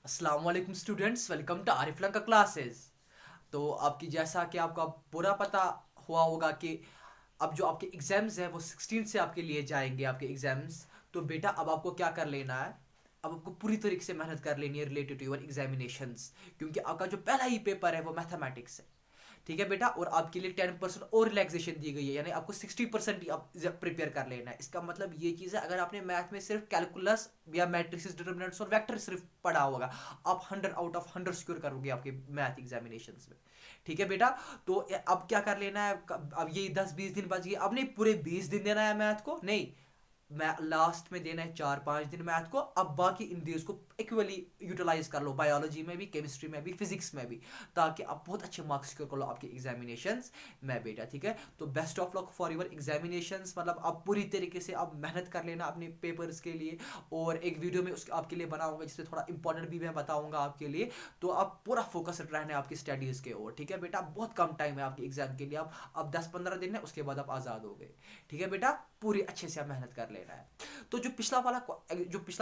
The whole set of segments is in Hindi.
अस्सलाम वालेकुम स्टूडेंट्स, वेलकम टू आरिफ का क्लासेस। तो आपकी जैसा कि आपका पूरा पता हुआ होगा कि अब जो आपके एग्जाम्स हैं वो 16 से आपके लिए जाएंगे आपके एग्जाम्स। तो बेटा अब आपको क्या कर लेना है, अब आपको पूरी तरीके से मेहनत कर लेनी है रिलेटेड टू योर एग्जामिनेशंस, क्योंकि आपका जो पहला ही पेपर है वो मैथमेटिक्स है। ठीक है बेटा, और आपके लिए 10% और रिलैक्सेशन दी गई है, यानी आपको 60% ही आप प्रिपेयर कर लेना है। इसका मतलब ये चीज़ है, अगर आपने मैथ में सिर्फ कैलकुलस या मैट्रिक्स डिटर्मिनेंट्स और वेक्टर सिर्फ पढ़ा होगा, आप 100 आउट ऑफ 100 सिक्योर करोगे आपके मैथ एग्जामिनेशन में। ठीक है बेटा, तो अब क्या कर लेना है, अब ये 10-20 दिन बच गए, अब नहीं पूरे 20 दिन देना है मैथ को, नहीं, मैं लास्ट में देना है 4-5 दिन मैथ को। अब बाकी इन डेज को इक्वली यूटिलाइज कर लो, बायोलॉजी में भी, केमिस्ट्री में भी, फिजिक्स में भी, ताकि आप बहुत अच्छे मार्क्स सिक्योर कर लो आपके एग्जामिनेशंस में बेटा। ठीक है, तो best of luck for your examinations, मतलब आप पूरी तरीके से आप मेहनत कर लेना अपने पेपर्स के लिए। और एक वीडियो में उसके आपके लिए बनाऊंगा जिसमें थोड़ा इंपॉर्टेंट भी मैं बताऊंगा आपके लिए। तो आप पूरा फोकस रहना है आपकी स्टडीज के ओर। ठीक है बेटा, बहुत कम टाइम है आपके एग्जाम के लिए, आप अब 10-15 दिन है, उसके बाद आप आज़ाद हो गए। ठीक है बेटा, पूरी अच्छे से आप मेहनत कर लेना है। तो जो पिछला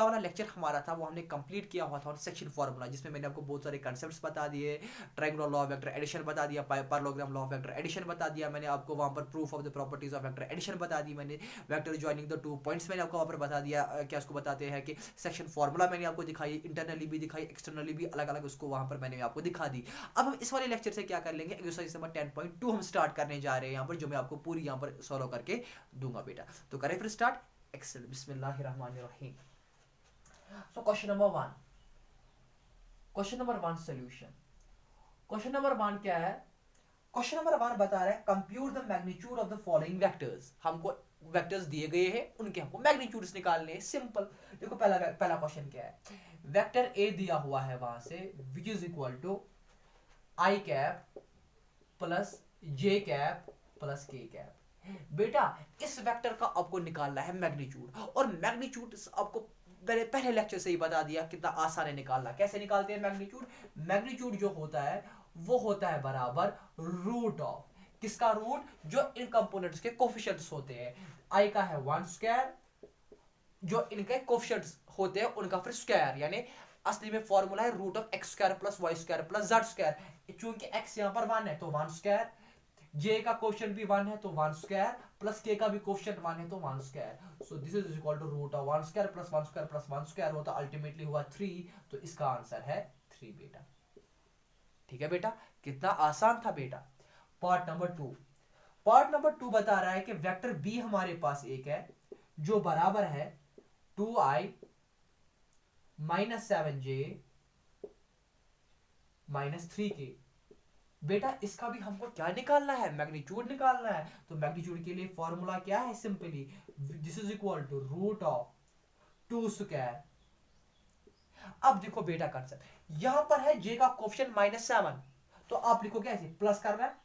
वाला लेक्चर हमारा था वो हमने कंप्लीट किया हुआ था सेक्शन फार्मूला, जिसमें मैंने आपको बहुत सारे कंसेप्ट्स बता दिए, triangular law of vector addition बता दिया, parallelogram law of vector addition बता दिया, मैंने आपको वहां पर proof of the properties of vector addition बता दी, मैंने vector joining the two points मैंने आपको वहां पर बता दिया, क्या उसको बताते हैं कि सेक्शन फार्मूला मैंने आपको दिखाई, इंटरनली भी दिखाई, एक्सटर्नली भी, अलग अलग उसको वहां पर मैंने आपको दिखा दी। अब हम इस वाले लेक्चर से क्या कर लेंगे, एक्सरसाइज नंबर 10.2 हम स्टार्ट करने जा रहे हैं यहाँ पर, जो मैं आपको पूरी यहाँ पर सॉल्व करके दूंगा बेटा। तो करें फिर start. Excellent. Bismillahirrahmanirrahim. So question number one solution. Question number one क्या है? क्वेश्चन नंबर वन बता रहा है compute the magnitude of the following vectors. हमको वेक्टर्स दिए गए हैं, उनके हमको मैग्नीट्यूड्स निकालने हैं, सिंपल। देखो पहला पहला क्वेश्चन क्या है, वेक्टर ए दिया हुआ है वहां से, which is equal to I cap plus J cap plus के कैप। बेटा इस वेक्टर का आपको निकालना है मैग्नीट्यूड, और मैग्नीट्यूड आपको मैंने पहले लेक्चर से ही बता दिया कितना आसान है निकालना। कैसे निकालते हैं मैग्नीट्यूड, मैग्नीट्यूड जो होता है वो होता है बराबर रूट ऑफ, किसका रूट, जो इन कंपोनेंट्स के कोफिशिएंट्स होते हैं। आई का है 1 स्क्वायर, जो इनके कोफिशिएंट्स होते हैं उनका फिर स्क्वायर, यानी असली में फॉर्मूला है root of X square plus Y square plus Z square. चूंकि एक्स यहाँ पर 1 है तो 1 स्क्वायर, जे का कोफिशिएंट भी 1 है तो 1 स्क्वायर, प्लस के का भी कोफिशिएंट 1 है तो 1 square. So this is equal to root of 1 square plus 1 square plus 1 square होता अल्टीमेटली हुआ 3। तो इसका आंसर है 3 बेटा। ठीक है बेटा, कितना आसान था बेटा। पार्ट नंबर टू बता रहा है कि वेक्टर बी हमारे पास एक है जो बराबर है 2i-7j -3k। बेटा इसका भी हमको क्या निकालना है, मैग्नीट्यूड निकालना है। तो मैग्नीट्यूड के लिए फॉर्मूला क्या है, simply this is equal to root of 2 square. अब देखो बेटा कंसेप्ट, यहां पर है जे का कोफिशिएंट -7, तो आप लिखोगे ऐसे, प्लस करना है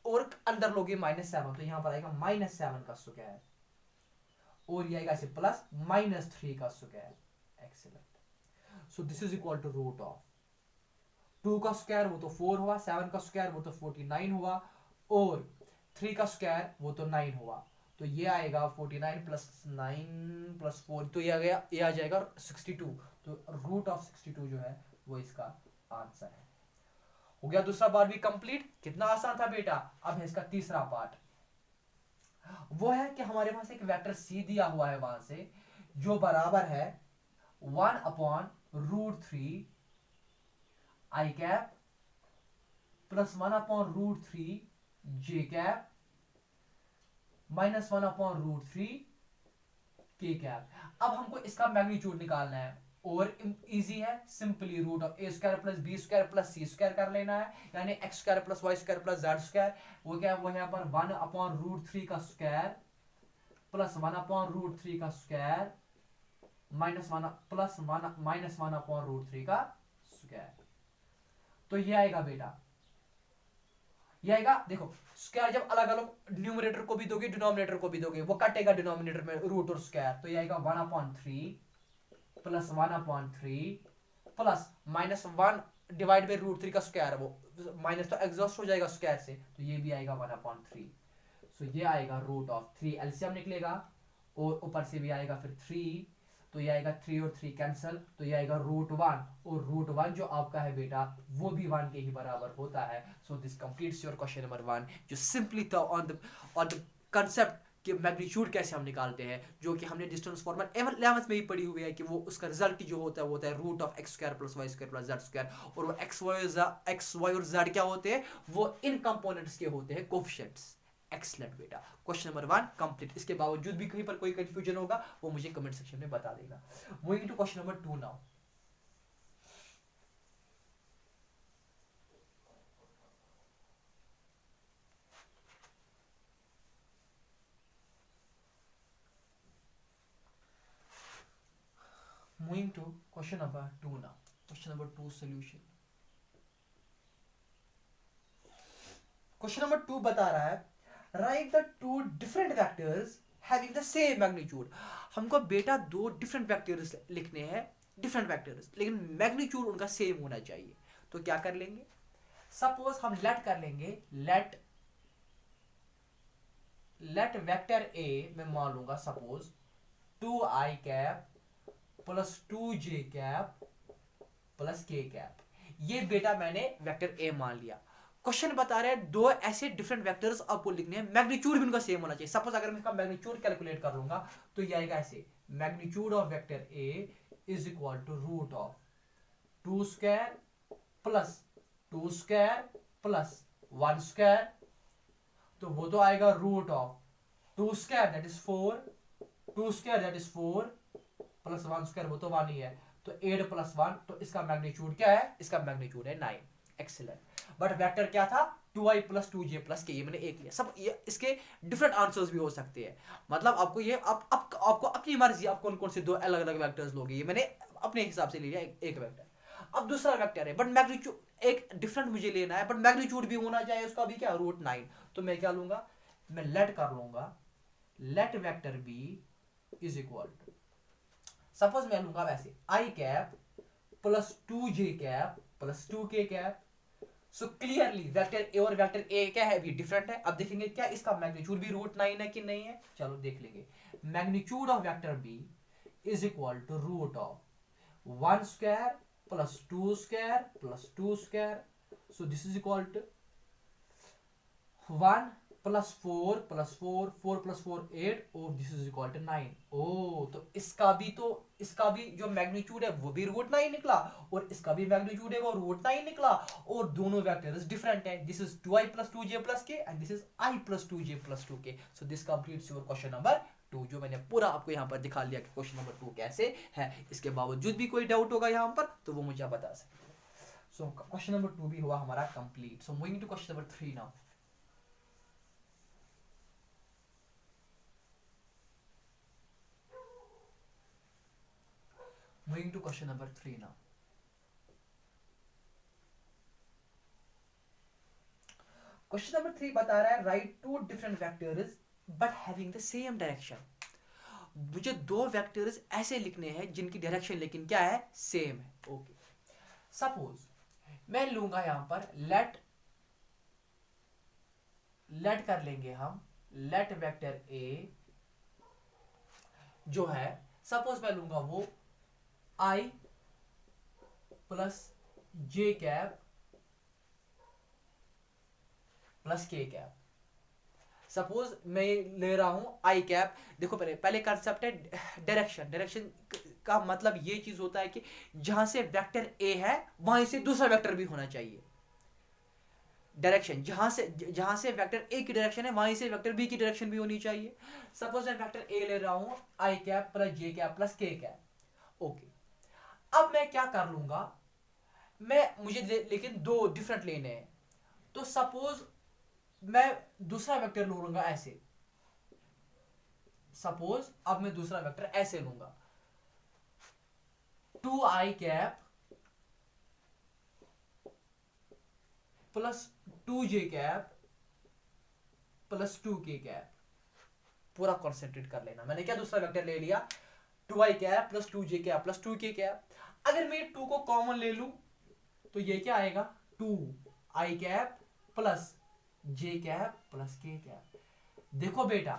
और अंदर लोगे -7, तो यहां पर आएगा -7 का स्क्वायर, और ये आएगा ऐसे प्लस -3 का square. Excellent. So this is equal to root of 2 का स्क्वायर वो तो 4 हुआ, 7 का स्क्वायर वो तो 49 हुआ, और 3 का स्क्वायर वो तो 9 हुआ। तो ये आएगा 49 प्लस 9 प्लस 4, तो ये आ गया, ये आ जाएगा 62। तो रूट ऑफ 62 जो है वो इसका आंसर है। हो गया दूसरा पार्ट भी कंप्लीट, कितना आसान था बेटा। अब है इसका तीसरा पार्ट, वो है कि हमारे पास एक वेक्टर सी दिया हुआ है वहां से, जो बराबर है 1/√3 आई कैप प्लस 1/√3 जे कैप -1/√3 के कैप। अब हमको इसका मैग्नीट्यूड निकालना है, और इजी है, simply root of A square plus B square plus C square कर लेना है, यानी X square plus Y square plus Z square. वो क्या है, वो यहाँ पर 1/√3 का स्क्वायर प्लस 1/√3 का स्क्वायर -1 प्लस -1/√3 का स्क्वायर। तो ये आएगा बेटा, ये आएगा, देखो स्क्वायर जब अलग अलग न्यूमरेटर को भी दोगे डिनोमिनेटर को भी दोगे, वो कटेगा डिनोमिनेटर में रूट और स्क्वायर। तो ये आएगा 1/3 प्लस 1/3 प्लस -1 डिवाइड बाई √3 का स्क्वायर, वो माइनस तो एग्जॉस्ट हो जाएगा स्क्वायर से, तो ये भी आएगा 1/3। सो ये आएगा रूट ऑफ 3, एलसीएम निकलेगा, और ऊपर से भी आएगा फिर 3। तो ये आएगा 3 और 3 कैंसिल, तो ये आएगा √1, और √1 जो आपका है बेटा वो भी 1 के ही बराबर होता है। So this completes your question number 1, जो सिंपली था ऑन द कंसेप्ट कि मैग्नीट्यूड कैसे हम निकालते हैं, जो कि हमने डिस्टेंस फॉर्मूला 11th में ही पढ़ी हुई है कि वो उसका रिजल्ट जो होता है वो होता है √(x² + y² + z², और वो x y और z क्या होते हैं, वो इन कंपोनेंट्स के होते हैं कोफिशिएंट्स। एक्सीलेंट बेटा, क्वेश्चन नंबर 1 कंप्लीट। इसके बावजूद भी कहीं पर कोई कंफ्यूजन होगा वो मुझे कमेंट सेक्शन में बता देगा। Moving to question number 2 now. Moving to question number 2 now. Question number 2 solution. Question number 2 बता रहा है write the two different vectors having the same magnitude. हमको बेटा दो different vectors लिखने हैं, different vectors, लेकिन magnitude उनका same होना चाहिए। तो क्या कर लेंगे, सपोज हम let कर लेंगे, let vector A मैं मान लूंगा suppose 2i plus 2j plus k। ये बेटा मैंने वेक्टर ए मान लिया। क्वेश्चन बता रहे हैं दो ऐसे डिफरेंट वेक्टर्स आपको लिखने हैं, मैग्नीट्यूड भी उनका सेम होना चाहिए। सपोज अगर मैं इसका मैग्नीट्यूड कैलकुलेट कर लूंगा तो ये आएगा ऐसे, magnitude of vector A is equal to √2² plus 2² plus 1², तो वो तो आएगा √2² that is 4, 2² that is 4 plus 1² वो तो 1 ही है, तो 8 प्लस 1, तो इसका मैग्नीट्यूड क्या है, इसका मैग्नीट्यूड है 9। एक्सीलेंट। बट वेक्टर क्या था, 2i plus 2j plus k, ये मैंने एक लिया। सब ये इसके डिफरेंट आंसर्स भी हो सकते हैं, मतलब आपको ये आपको अपनी मर्जी आप कौन कौन से दो अलग अलग वेक्टर्स लोगे, ये मैंने अपने हिसाब से ले लिया एक वेक्टर। अब दूसरा वेक्टर है बट मैग्नीट्यूड एक डिफरेंट मुझे लेना है, बट मैग्नीट्यूड भी होना चाहिए उसका भी क्या, √9। तो मैं क्या लूंगा, मैं लेट कर लूंगा, let vector B is equal to, suppose मैं लूंगा वैसे i plus 2j plus 2k। So clearly vector A और वेक्टर ए क्या है, भी डिफरेंट है। अब देखेंगे क्या इसका मैग्नीट्यूड भी √9 है कि नहीं है, चलो देख लेंगे। Magnitude of vector B is equal to √1² plus 2² plus 2², so this is equal to 1 plus 4 plus 4, 4 plus 4 8, और दिस इज इक्वल टू 9। ओ तो इसका भी जो मैग्नीट्यूड है वो भी √9 निकला, और इसका भी मैग्नीट्यूड है वो √9 निकला, और दोनों वेक्टर्स डिफरेंट है। This is 2i plus 2j plus k and this is i plus 2j plus 2k। So this completes your question number 2, जो मैंने पूरा आपको यहाँ पर दिखा लिया कि क्वेश्चन नंबर 2 कैसे है। इसके बावजूद भी कोई डाउट होगा यहाँ पर तो वो मुझे बता सकते हैं। सो क्वेश्चन नंबर 2 भी हुआ हमारा complete. So moving to question number 3 now. Moving to question number 3 now. Question number 3 बता रहा है write two different vectors but having the same direction. मुझे दो वेक्टर्स ऐसे लिखने हैं जिनकी डायरेक्शन लेकिन क्या है, सेम है। ओके, सपोज मैं लूंगा यहां पर लेट कर लेंगे हम, लेट वेक्टर ए जो है, सपोज मैं लूंगा वो i plus j plus k। Suppose मैं ले रहा हूं i कैप। देखो पहले कंसेप्ट है डायरेक्शन का मतलब ये चीज होता है कि जहां से वेक्टर a है वहीं से दूसरा वेक्टर भी होना चाहिए। डायरेक्शन जहां से वेक्टर a की डायरेक्शन है वहीं से वेक्टर b की डायरेक्शन भी होनी चाहिए। सपोज मैं वेक्टर a ले रहा हूं i cap plus j plus k। Okay, अब मैं क्या कर लूंगा, मुझे लेकिन दो डिफरेंट लेने हैं, तो सपोज मैं दूसरा वेक्टर लूंगा ऐसे। सपोज अब मैं दूसरा वेक्टर ऐसे लूंगा, 2i plus 2j plus 2k। पूरा कॉन्सेंट्रेट कर लेना, मैंने क्या दूसरा वेक्टर ले लिया 2i plus 2j plus 2k। अगर मैं 2 को कॉमन ले लूं तो ये क्या आएगा, 2i plus j plus k। देखो बेटा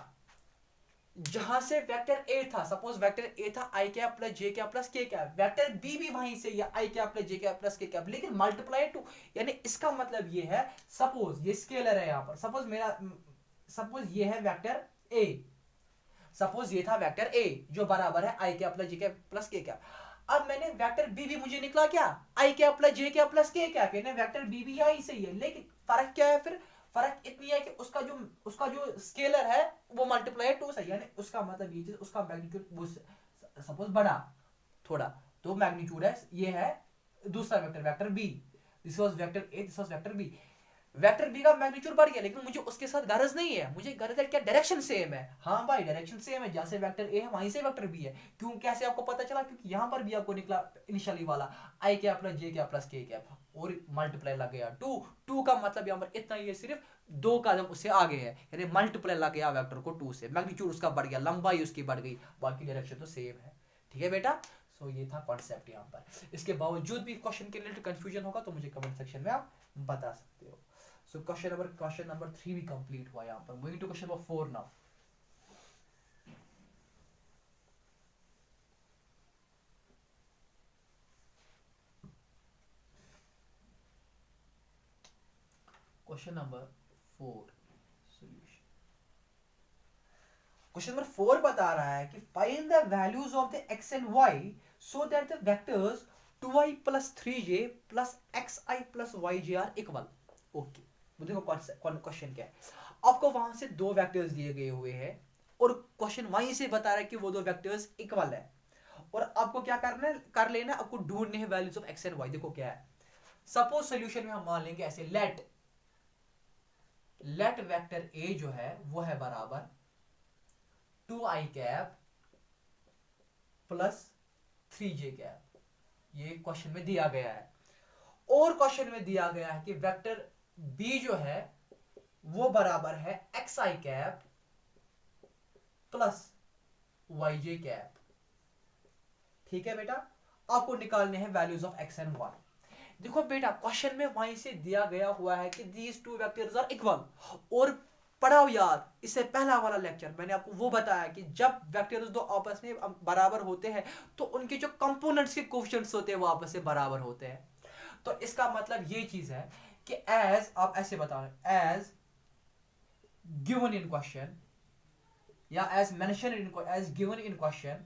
जहां से वेक्टर ए था, सपोज वेक्टर ए था आई कैप प्लस जे कैप प्लस के कैप, वेक्टर बी भी वहीं से या आई कैप प्लस जे कैप प्लस के कैप, लेकिन मल्टीप्लाई टू, यानी इसका मतलब ये है, सपोज ये स्केलर है, यहां पर सपोज ये है वेक्टर ए, सपोज ये था वेक्टर ए जो बराबर है आई कैप प्लस जे कैप प्लस के कैप। अब मैंने वेक्टर बी भी मुझे निकला क्या, आई कैप प्लस जे कैप प्लस के कैप, यानी वेक्टर बी भी यही सही है, लेकिन फर्क क्या है, फिर फर्क इतनी है कि उसका जो स्केलर है वो मल्टीप्लाई टू से, यानी उसका मतलब ये चीज, उसका मैग्नीट्यूड सपोज बड़ा थोड़ा, तो मैग्नीट्यूड है, ये है दूसरा vector, vector B, this was vector A, this was vector B, vector B का मैग्नीट्यूड बढ़ गया, लेकिन मुझे उसके साथ गरज नहीं है, मुझे गरज है क्या, डायरेक्शन सेम है। हाँ भाई डायरेक्शन सेम है, जहां से वेक्टर ए है वहीं से वेक्टर बी है। क्यों, कैसे आपको पता चला, क्योंकि यहां पर भी आपको निकला इनिशियली वाला आई कैप प्लस जे कैप प्लस के कैप, और मल्टीप्लाई लग गया टू का मतलब यहां पर इतना ही है, सिर्फ 2 कदम उससे आगे है, यानी मल्टीप्लाई लग गया वेक्टर को 2 से, मैग्नीट्यूड उसका बढ़ गया, लंबाई उसकी बढ़ गई, बाकी डायरेक्शन तो सेम है। ठीक है बेटा, सो ये था कॉन्सेप्ट यहाँ पर। इसके बावजूद भी क्वेश्चन के रिलेटेड कंफ्यूजन होगा तो मुझे कमेंट सेक्शन में आप बता सकते हो। So question number 3 भी complete हुआ यहाँ पर। Moving to question number 4 now. Question number 4 solution. Question number 4 बता रहा है कि find the values of the x and y so that the vectors 2i plus 3j plus xi plus yj are equal. Okay. देखो क्वेश्चन क्या है, आपको वहां से 2 वेक्टर्स दिए गए हुए हैं और क्वेश्चन वहीं से बता रहा है कि वो 2 वेक्टर्स इक्वल है, और आपको क्या करना है, कर लेना, आपको ढूंढने हैं values of X and Y. देखो क्या है, सपोज सोल्यूशन में हम मान लेंगे ऐसे, लेट वेक्टर ए जो है वो है बराबर 2i cap plus 3j cap, ये क्वेश्चन में दिया गया है। और क्वेश्चन में दिया गया है कि वेक्टर बी जो है वो बराबर है xi cap plus yj cap. ठीक है बेटा, आपको निकालने हैं values of x and y। देखो बेटा क्वेश्चन में वहीं से दिया गया हुआ है कि these two vectors are equal, और पढ़ाओ यार, इससे पहला वाला लेक्चर मैंने आपको वो बताया कि जब वेक्टर्स दो आपस में बराबर होते हैं तो उनके जो कंपोनेंट्स के कोएफिशिएंट्स होते हैं वो आपस में बराबर होते हैं। तो इसका मतलब ये चीज है कि एज आप ऐसे बताओ, एज गिवन इन क्वेश्चन या as mention in, as given in question,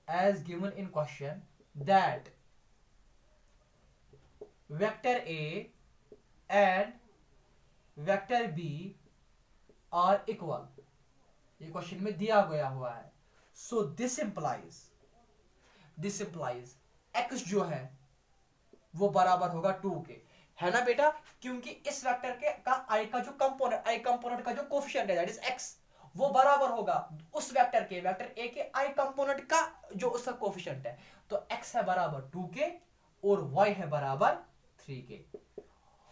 as given in question that vector A and vector B are equal, ये क्वेश्चन में दिया गया हुआ है। सो दिस इंप्लाइज एक्स जो है वो बराबर होगा 2 के, है ना बेटा, क्योंकि इस वेक्टर के का आई का जो कंपोनेंट, आई कंपोनेंट का जो कोएफिशिएंट है दैट इज एक्स, वो बराबर होगा उस वेक्टर के, वेक्टर ए के आई कंपोनेंट का जो उसका कोएफिशिएंट है। तो एक्स है बराबर 2 के और वाई है बराबर 3 के।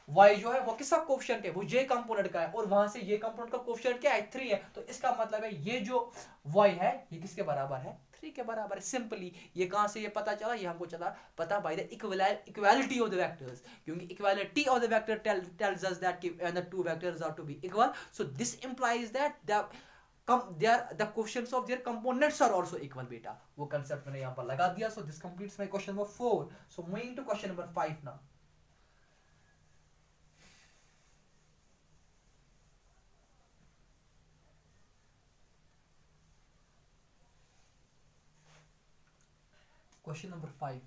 y जो है वो किसका कोएफिशिएंट है, वो j कंपोनेंट का है, और वहां से ये कंपोनेंट का कोएफिशिएंट क्या है, 3 है। तो इसका मतलब है ये जो y है ये किसके बराबर है, 3 के बराबर है। सिंपली ये कहां से ये पता चला, ये हमको चला पता by the equality of the vectors, क्योंकि equality of the vector tells us that the two vectors are to be equal, so this implies that the coefficients of their components are also equal बेटा, वो कंसेप्ट मैंने यहाँ पर लगा दिया। so this completes my question number 4. so moving to question number 5 now. Question number 5.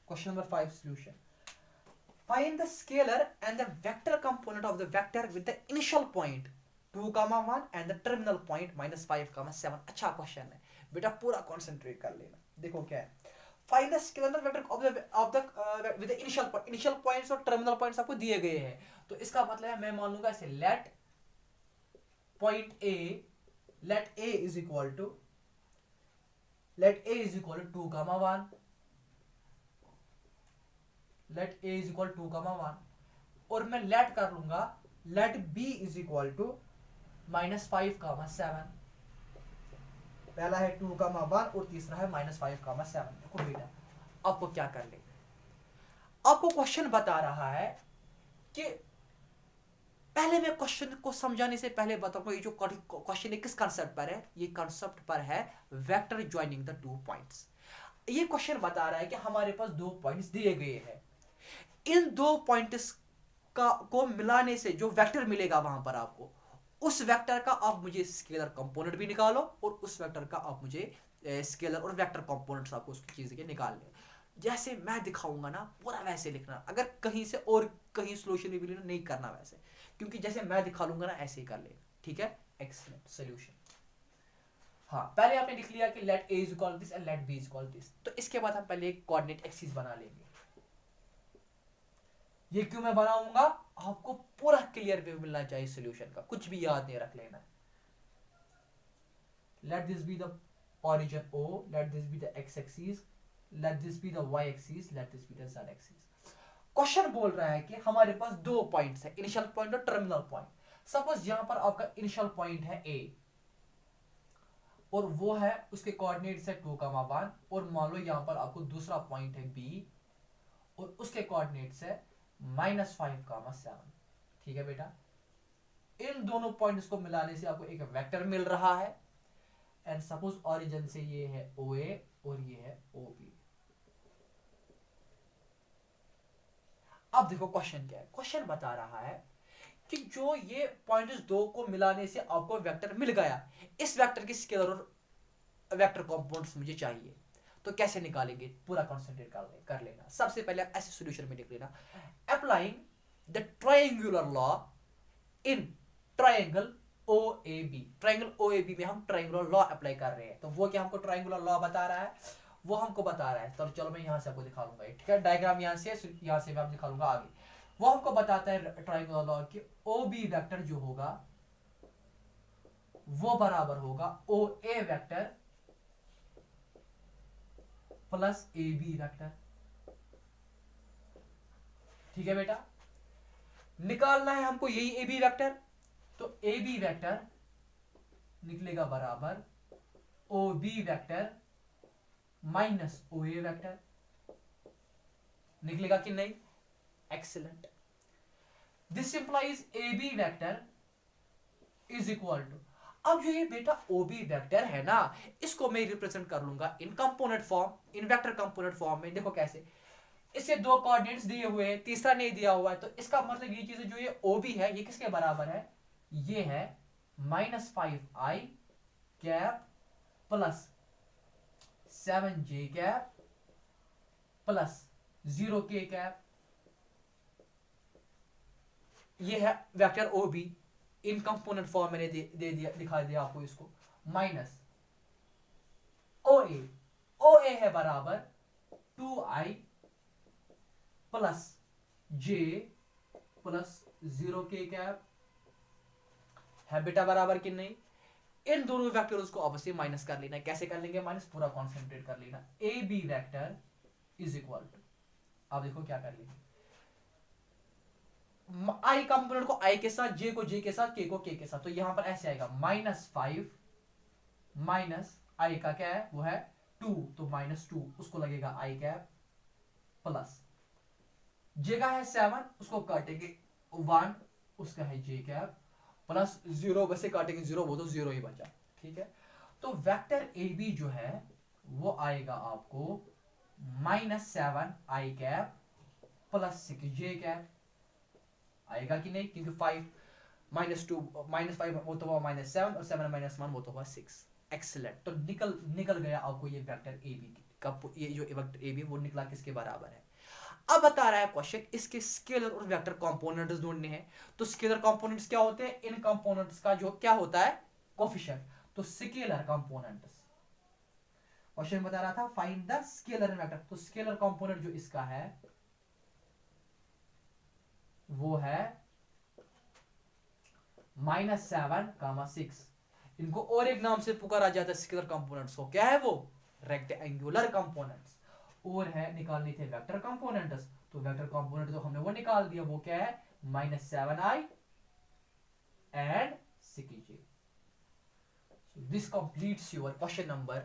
Question number 5 solution. Find the scalar and the vector component of the vector with the initial point 2,1 and the terminal point -5,7. अच्छा क्वेश्चन है बेटा, पूरा कंसंट्रेट कर लेना। देखो क्या है, find the scalar and vector of the with the initial points और टर्मिनल पॉइंट्स आपको दिए गए हैं। तो इसका मतलब है मैं मान लूंगा ऐसे, late point A, let a is equal to 2,1, let a is equal 2,1, और मैं let कर लूंगा let b is equal to -5,7। पहला है 2,1 और तीसरा है -5,7। देखो बेटा आपको क्या कर लेंगे, आपको क्वेश्चन बता रहा है कि पहले मैं क्वेश्चन को समझाने से पहले बताऊंगा ये जो क्वेश्चन है किस कंसेप्ट पर है। ये कंसेप्ट पर है वेक्टर ज्वाइनिंग द 2 पॉइंट्स। ये क्वेश्चन बता रहा है कि हमारे पास 2 पॉइंट्स दिए गए हैं, इन 2 पॉइंट्स का को मिलाने से जो वेक्टर मिलेगा वहां पर आपको, उस वेक्टर का आप मुझे स्केलर कंपोनेंट भी निकालो और उस वेक्टर का आप मुझे स्केलर और वेक्टर कंपोनेंट्स आपको उसकी चीज के निकालने। जैसे मैं दिखाऊंगा ना पूरा वैसे लिखना, अगर कहीं से और कहीं सोल्यूशन भी लेना नहीं करना वैसे, क्योंकि जैसे मैं दिखा लूंगा ना ऐसे ही कर लेना, ठीक है। Excellent solution. हाँ, पहले आपने लिख लिया कि let a is equal this and let b is equal this. तो इसके बाद हम पहले एक कोऑर्डिनेट एक्सिस बना लेंगे। ये क्यों मैं बनाऊंगा, आपको पूरा क्लियर वे मिलना चाहिए सॉल्यूशन का, कुछ भी याद नहीं रख लेना। Let this be the origin o, let this be the x axis, let this be the y axis, let this be the z axis। Question बोल रहा है कि हमारे पास 2 पॉइंट्स है, इनिशियल पॉइंट और टर्मिनल पॉइंट। सपोज यहां पर आपका इनिशियल पॉइंट है a और वो है उसके कोऑर्डिनेट्स है 2,1, और मान लो यहां पर आपको दूसरा पॉइंट है b और उसके कोऑर्डिनेट्स है -5,7। ठीक है बेटा, इन दोनों पॉइंट्स को मिलाने से आपको एक वेक्टर मिल रहा है। एंड सपोज ओरिजिन से ये है OA और ये है OB। अब देखो क्वेश्चन क्या है, क्वेश्चन बता रहा है कि जो ये पॉइंट्स 2 को मिलाने से आपको वेक्टर मिल गया, इस वेक्टर की स्केलर और वेक्टर कंपोनेंट्स मुझे चाहिए। तो कैसे निकालेंगे, पूरा कंसंट्रेट कर लेना। सबसे पहले ऐसे सॉल्यूशन में लिख लेना, applying the triangular law in triangle OAB। Triangle OAB में हम ट्रायंगुलर लॉ अप्लाई कर रहे हैं। तो वो क्या हमको ट्रायंगुलर लॉ बता रहा है, वो हमको बता रहा है। तो चलो मैं यहां से आपको दिखा लूंगा, ठीक है। डायग्राम यहां से मैं दिखा लूंगा आगे। वो हमको बताता है ट्रायंगुलर लॉ कि OB वेक्टर जो होगा वो बराबर होगा OA vector plus AB vector. ठीक है बेटा, निकालना है हमको यही AB वेक्टर। तो AB वेक्टर निकलेगा बराबर OB vector minus OA vector. निकलेगा कि नहीं, excellent. This implies AB vector is equal to, अब जो ये बेटा OB वेक्टर है ना, इसको मैं रिप्रेजेंट कर लूंगा in component form, in vector component form में। देखो कैसे, इसे 2 कोऑर्डिनेट्स दिए हुए हैं, तीसरा नहीं दिया हुआ है। तो इसका मतलब ये चीज जो ये OB है ये किसके बराबर है, ये है -5i cap plus 7j cap plus 0k cap. ये है वेक्टर OB इन कंपोनेंट फॉर्म मैंने दे दिया, दिखा दिया आपको इसको। माइनस OA है बराबर 2i plus j plus 0k cap. है बेटा बराबर कि नहीं। इन दोनों वेक्टर्स को आपस में माइनस कर लेना। कैसे कर लेंगे माइनस, पूरा कॉन्सेंट्रेट कर लेना। AB vector is equal to, अब देखो क्या कर लेंगे, I कंपोनेंट को I के साथ, J को J के साथ, K को K के साथ। तो यहां पर ऐसे आएगा -5 माइनस I का क्या है वो है 2, तो -2 उसको लगेगा I कैप प्लस J का है 7 उसको काटेंगे 1 उसका है J कैप प्लस 0 वैसे काटेंगे 0 वो तो 0 ही बचा। ठीक है, तो वेक्टर AB जो है वो आएगा आपको -7i cap plus 6j cap. आएगा कि नहीं, क्योंकि 5 -2 -5 वो तो हुआ -7 और 7 -1 वो तो हुआ 6। एक्सीलेंट। तो निकल गया आपको ये वेक्टर AB का, ये जो वेक्टर AB वो निकला किसके बराबर है। अब बता रहा है क्वेश्चन इसके स्केलर और वेक्टर कंपोनेंट्स ढूंढने हैं। तो स्केलर कंपोनेंट्स क्या होते हैं, इन कंपोनेंट्स का जो क्या होता है कोफिशिएंट। तो स्केलर कंपोनेंट्स, क्वेश्चन बता रहा था find the scalar and vector. तो स्केलर कंपोनेंट जो इसका है वो है -7,6। इनको और एक नाम से पुकारा जाता है स्केलर कंपोनेंट्स को, क्या है वो, रेक्टेंगुलर कंपोनेंट्स। और है निकालने थे वेक्टर कंपोनेंट्स। तो वेक्टर कंपोनेंट तो हमने वो निकाल दिया, वो क्या है -7i and 6j। This completes your question number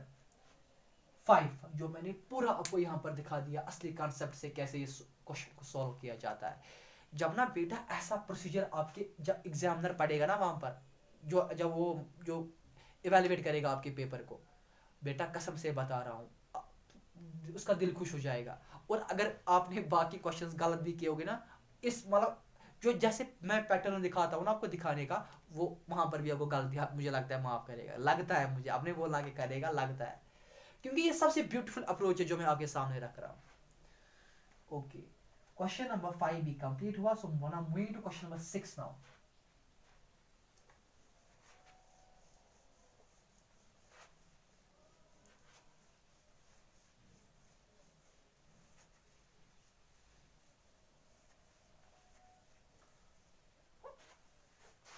5, जो मैंने पूरा आपको यहां पर दिखा दिया असली कॉन्सेप्ट से कैसे इस क्वेश्चन को सॉल्व किया जाता है। जब ना बेटा ऐसा प्रोसीजर आपके जब एग्जामिनर पढ़ेगा ना वहां पर, जो जब वो जो इवेलुएट करेगा आपके पेपर को, बेटा कसम से बता रहा हूँ उसका दिल खुश हो जाएगा। और अगर आपने बाकी क्वेश्चंस गलत भी किए होगे ना, इस मतलब जो जैसे मैं पैटर्न दिखाता हूँ ना आपको दिखाने का, वो वहां पर भी आपको गलतियां मुझे लगता है माफ करेगा, लगता है मुझे, आपने बोला कि करेगा, लगता है, क्योंकि ये सबसे ब्यूटीफुल अप्रोच है जो मैं आपके सामने रख रहा हूँ। ओके, क्वेश्चन नंबर 5 भी कंप्लीट हुआ, so moving to question number 6 now.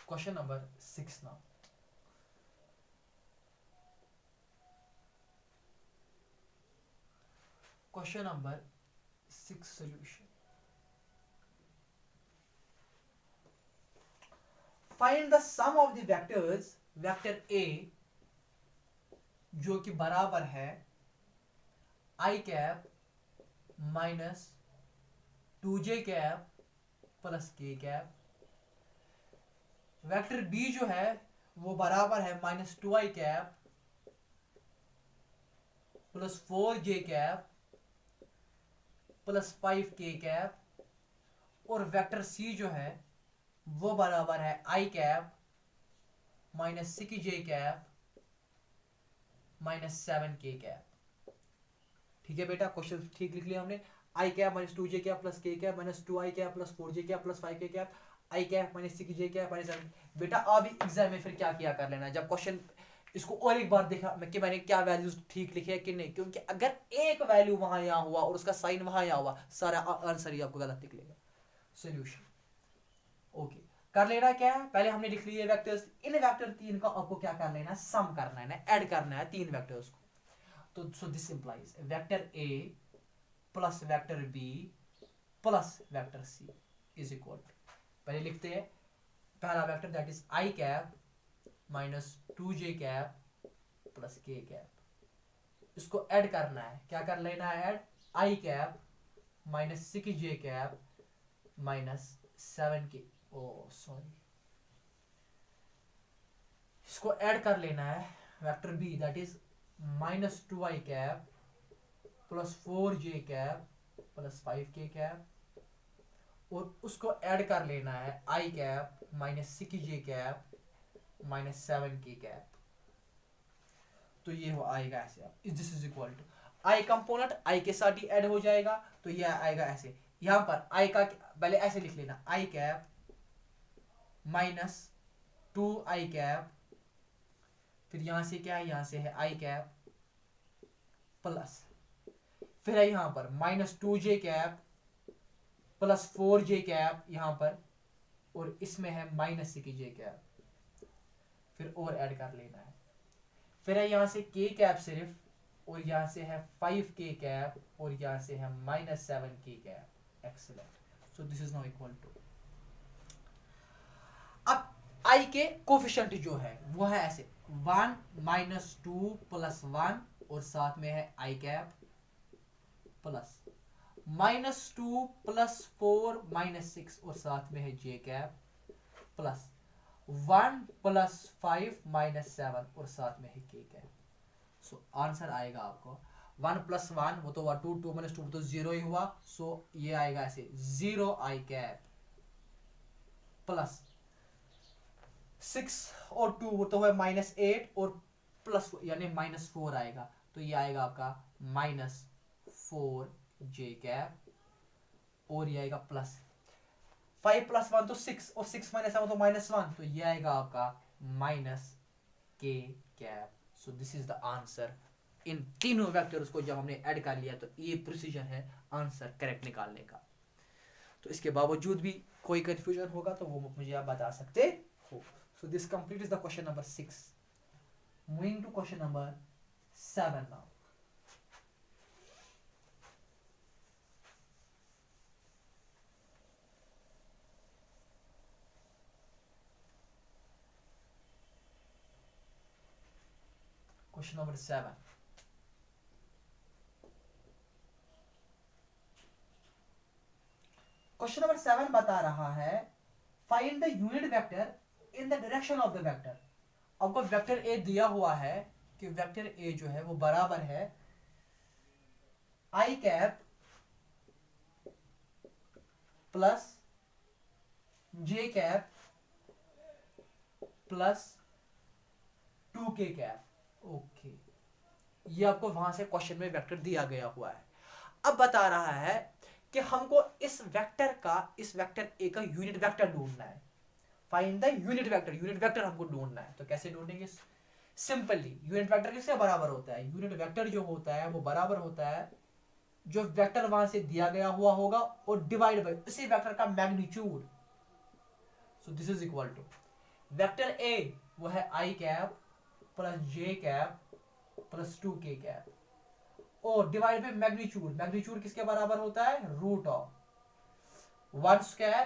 Question number 6 now. Question number 6 solution. Find the sum of the vectors, vector A जो कि बराबर है I cap minus 2j cap plus k cap, vector B जो है वो बराबर है minus 2i cap plus 4j cap plus 5k cap, और वेक्टर C जो है वो बराबर है i cap minus 6j cap minus 7k cap. ठीक है बेटा, क्वेश्चन ठीक लिख लिया हमने। i cap minus 2j cap plus k cap minus 2i cap plus 4j cap plus 5k cap, i cap minus 6j cap minus 7। बेटा आप एग्जाम में फिर क्या किया कर लेना, जब क्वेश्चन इसको और एक बार देखा मैं कि मैंने क्या वैल्यूज ठीक लिखे है कि नहीं, क्योंकि अगर एक वैल्यू वहां यहाँ हुआ और उसका साइन वहां यहाँ हुआ, सारा आंसर ही आपको गलत निकलेगा। सोल्यूशन ओके, कर लेना क्या है, पहले हमने लिख लिए वेक्टर्स, इन वेक्टर तीन का आपको क्या कर लेना है, सम करना है ना, ऐड करना है तीन वेक्टर्स को। तो so this implies vector A plus vector B plus vector C is equal to, पहले लिखते हैं पहला vector that is i cap minus 2j cap plus k cap, इसको ऐड करना है, क्या कर लेना है add, i cap minus 6j cap minus 7k, oh sorry, इसको ऐड कर लेना है vector B that is minus 2i cap plus 4j cap plus 5k cap, और उसको ऐड कर लेना है i cap minus 6j cap minus 7k cap. तो ये हो आएगा ऐसे, this is equal to I component i के साथ ही ऐड हो जाएगा, तो ये आएगा ऐसे, यहां पर आई का पहले ऐसे लिख लेना, आई कैप माइनस 2i कैप, फिर यहां से क्या है, यहां से है आई कैप प्लस, फिर है यहां पर minus 2j cap plus 4j cap यहां पर, और इसमें है माइनस 6j कैप, फिर और ऐड कर लेना है, फिर है यहां से k कैप सिर्फ, और यहां से है 5k कैप, और यहां से है minus 7k cap. Excellent, so this is now equal to, अब i के कोफिशिएंट जो है वो है ऐसे 1 माइनस 2 प्लस 1, और साथ में है i cap plus minus 2 plus 4 minus 6, और साथ में है j cap plus 1 plus 5 minus 7, और साथ में है k कैप। सो आंसर आएगा आपको 1 प्लस 1 वो तो हुआ 2, 2 माइनस 2 तो 0 ही हुआ, सो ये आएगा ऐसे 0i कैप प्लस 6 और 2 वो तो हुआ माइनस 8 और प्लस यानी माइनस 4 आएगा, तो ये आएगा आपका माइनस 4j कैप, और ये आएगा प्लस 5 प्लस 1 तो 6, और 6 माइनस 7 तो माइनस 1, तो ये आएगा आपका minus k cap. So this is the answer, इन तीनों वेक्टर्स को जब हमने ऐड कर लिया तो ये प्रोसीजर है आंसर करेक्ट निकालने का। तो इसके बावजूद भी कोई कंफ्यूजन होगा तो वो मुझे आप बता सकते हो। So this completes the question number 6, moving to question number 7 now. Question number 7. Question number 7 बता रहा है find the unit vector in the direction of the vector. आपको वेक्टर ए दिया हुआ है कि वेक्टर ए जो है वो बराबर है आई कैप प्लस जे cap plus 2k cap. Okay, ये आपको वहां से क्वेश्चन में वेक्टर दिया गया हुआ है। अब बता रहा है कि हमको इस वेक्टर ए का यूनिट वेक्टर ढूंढना है। Find the unit vector, unit vector हमको ढूंढना है। तो कैसे ढूंढेंगे? सिंपली यूनिट वेक्टर किससे बराबर होता है? यूनिट वेक्टर जो होता है वो बराबर होता है जो वेक्टर वहां से दिया गया हुआ होगा और डिवाइड बाय उसी वेक्टर का magnitude. So this is equal to vector A वो है आई कैप प्लस जे कैप प्लस 2k कैप और डिवाइड बाय मैग्नीट्यूड। मैग्नीट्यूड किसके बराबर होता है? Root of 1 square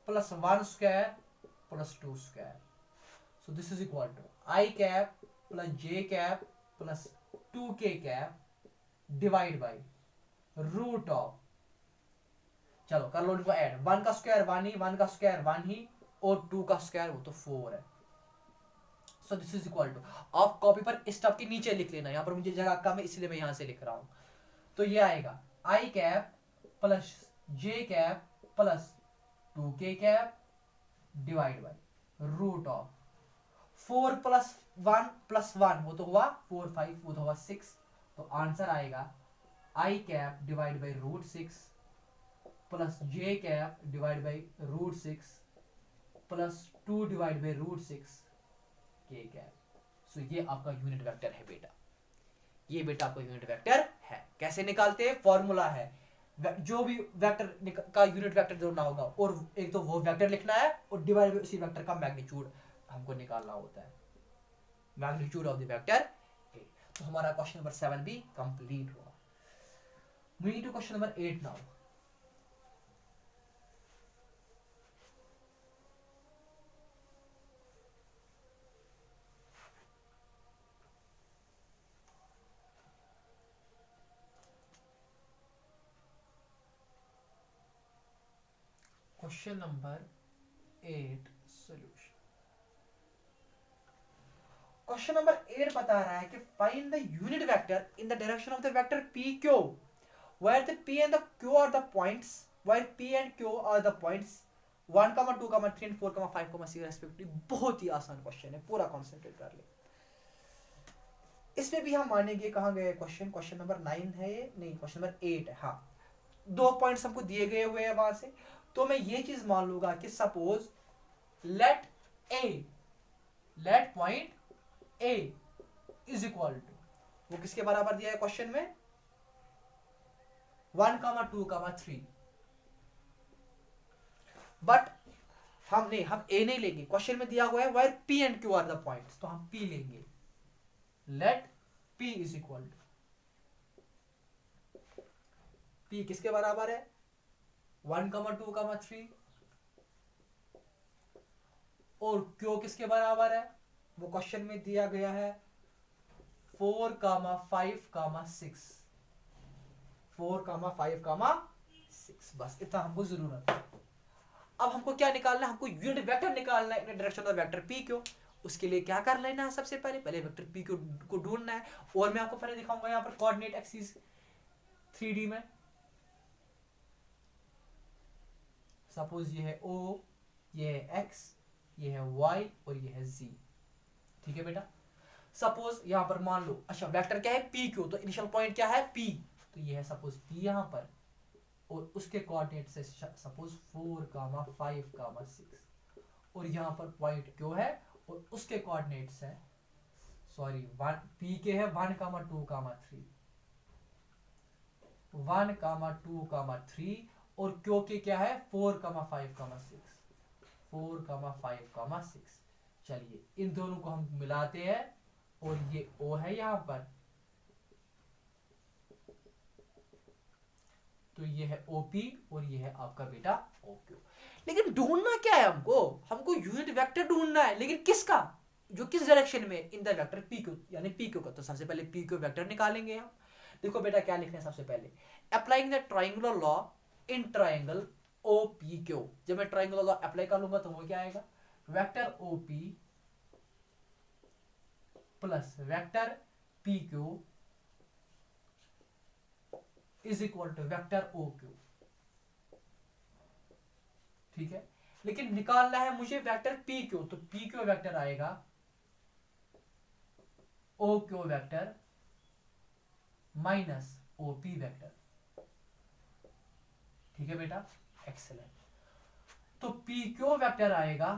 plus 1 square plus 2 square. So this is equal to I cap plus J cap plus 2k cap divide by root of, चलो कर लो इनको ऐड, 1 का स्क्वायर 1 ही, 1 का स्क्वायर 1 ही और 2 का स्क्वायर वो तो 4 है। So this is equal to, आप कॉपी पर इस टॉप के नीचे लिख लेना, यहां पर मुझे जगह कम है इसलिए मैं यहां से लिख रहा हूं। तो ये आएगा i cap plus J cap plus 2k cap divide by root of 4 plus 1 plus 1 वो तो हुआ 4 5 वो तो हुआ 6। तो आंसर आएगा i cap divide by root 6 plus J cap divide by root 6 plus 2 divide by root 6 k cap. सो ये आपका यूनिट वेक्टर है बेटा, ये बेटा आपका यूनिट वेक्टर है। कैसे निकालते हैं? फॉर्मूला है, जो भी वेक्टर का यूनिट वेक्टर जोड़ना होगा और एक तो वो वेक्टर लिखना है और डिवाइड बाई उसी वेक्टर का मैग्नीट्यूड हमको निकालना होता है, मैग्नीट्यूड ऑफ द वेक्टर ए। तो हमारा क्वेश्चन नंबर 7 भी कंप्लीट हुआ। Moving to question number 8 now. Question number 8 solution. Question number 8 बता रहा है कि find the unit vector in the direction of the vector PQ where the P and the Q are the points, where P and Q are the points 1, 2, 3 and 4, 5, 6 respectively। बहुत ही आसान क्वेश्चन है, पूरा कॉन्सेंट्रेट कर ले। इसमें भी हम मानेंगे कहाँ गए क्वेश्चन, क्वेश्चन नंबर 9 है ये, नहीं क्वेश्चन नंबर 8 है। हाँ, 2 पॉइंट्स हमको दिए गए हुए हैं वहां से, तो मैं ये चीज मान लूंगा कि suppose let point A is equal to, वो किसके बराबर दिया है क्वेश्चन में? 1, 2, 3। बट हम ए नहीं लेंगे, क्वेश्चन में दिया हुआ है where P and Q are the points, तो हम पी लेंगे। Let P is equal to, P किसके बराबर है? 1, 2, 3 और क्यू किसके बराबर है? वो क्वेश्चन में दिया गया है 4, 5, 6। 4, 5, 6, बस इतना हमको जरूरत है। अब हमको क्या निकालना है? हमको यूनिट वेक्टर निकालना है इन direction of vector P Q. उसके लिए क्या कर लेना है? सबसे पहले वेक्टर पी क्यू को ढूंढना है। और मैं आपको पहले दिखाऊंगा यहाँ पर कोऑर्डिनेट एक्सिस 3D में। सपोज ये है O, ये है X, ये है Y और ये है Z। ठीक है बेटा, सपोज यहां पर मान लो, अच्छा वेक्टर क्या है? पी क्यू, तो इनिशियल पॉइंट क्या है? P, तो ये है सपोज P यहां पर, और उसके कोऑर्डिनेट से सपोज 4, 5, 6 और यहां पर पॉइंट क्यू है और उसके कोऑर्डिनेट्स है, सॉरी P के है 1, 2, 3, 1, 2, 3 और क्यू के क्या है? 4, 5, 6, 4, 5, 6। चलिए इन दोनों को हम मिलाते हैं और ये O है यहां पर, तो ये है OP और ये है आपका बेटा OQ। लेकिन ढूंढना क्या है हमको यूनिट वेक्टर ढूंढना है, लेकिन किसका? जो किस डायरेक्शन में? इन द वेक्टर PQ, यानी PQ का। तो सबसे पहले PQ वेक्टर निकालेंगे हम। देखो बेटा क्या लिखना है सबसे पहले, applying the triangular law in triangle O P Q, जब मैं ट्राइंगल लॉ अप्लाई कर लूंगा तो वो क्या आएगा, vector O P plus vector P Q is equal to vector O Q. ठीक है, लेकिन निकालना है मुझे वेक्टर पी क्यू, तो पी क्यू वेक्टर आएगा O Q vector minus O P vector. ठीक है बेटा, एक्सेलेंट। तो पी क्यू वेक्टर आएगा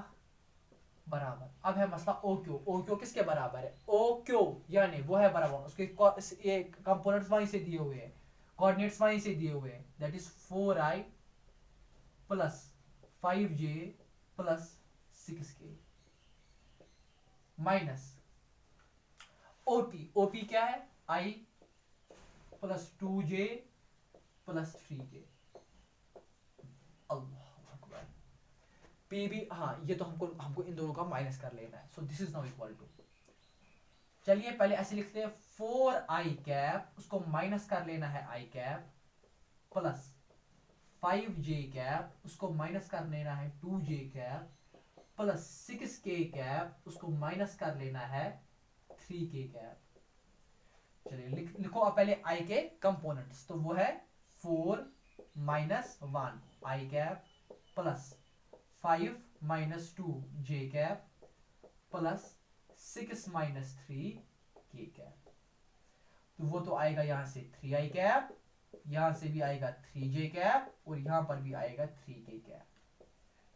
बराबर, अब है मसला ओ क्यू। ओ क्यू किसके बराबर है, ओ क्यू यानी वो है बराबर उसके ये कंपोनेंट्स वहीं से दिए हुए हैं, कोऑर्डिनेट्स वहीं से दिए हुए हैं, that is 4i plus 5j plus 6k minus OP. OP क्या है, i plus 2j plus 3k। Allah Akbar. P भी, हाँ ये तो हमको हमको इन दोनों का माइनस कर लेना है, so this is now equal to, चलिए पहले ऐसे लिखते हैं 4i कैप, उसको माइनस कर लेना है i cap plus 5j cap, उसको माइनस कर लेना है 2j cap plus 6k cap, उसको माइनस कर लेना है 3k कैप। चलिए लिखो अब पहले i के कंपोनेंट्स, तो वो है 4 minus 1 i cap plus 5 minus 2 j cap plus 6 minus 3 k cap. तो वो तो आएगा यहां से 3i कैप, यहां से भी आएगा 3j कैप और यहां पर भी आएगा 3k कैप।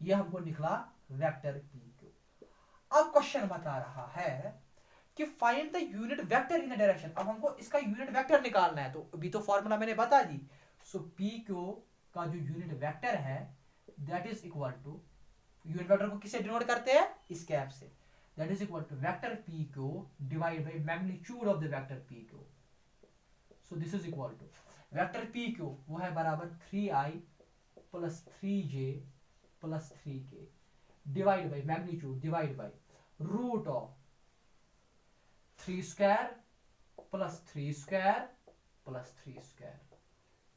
ये हमको निकला वेक्टर पी क्यू। अब क्वेश्चन बता रहा है कि find the unit vector in direction. अब हमको इसका यूनिट वेक्टर निकालना है, तो अभी तो फॉर्मूला मैंने बता दी। सो पी क्यू का जो यूनिट वेक्टर है that is equal to, unit vector को किससे डिनोट करते हैं, इस कैप से, that is equal to vector P Q divide by magnitude of the vector P Q. So this is equal to vector P Q वो है बराबर 3i plus 3j plus 3k divide by magnitude divide by root of 3 square plus 3 square plus 3 square.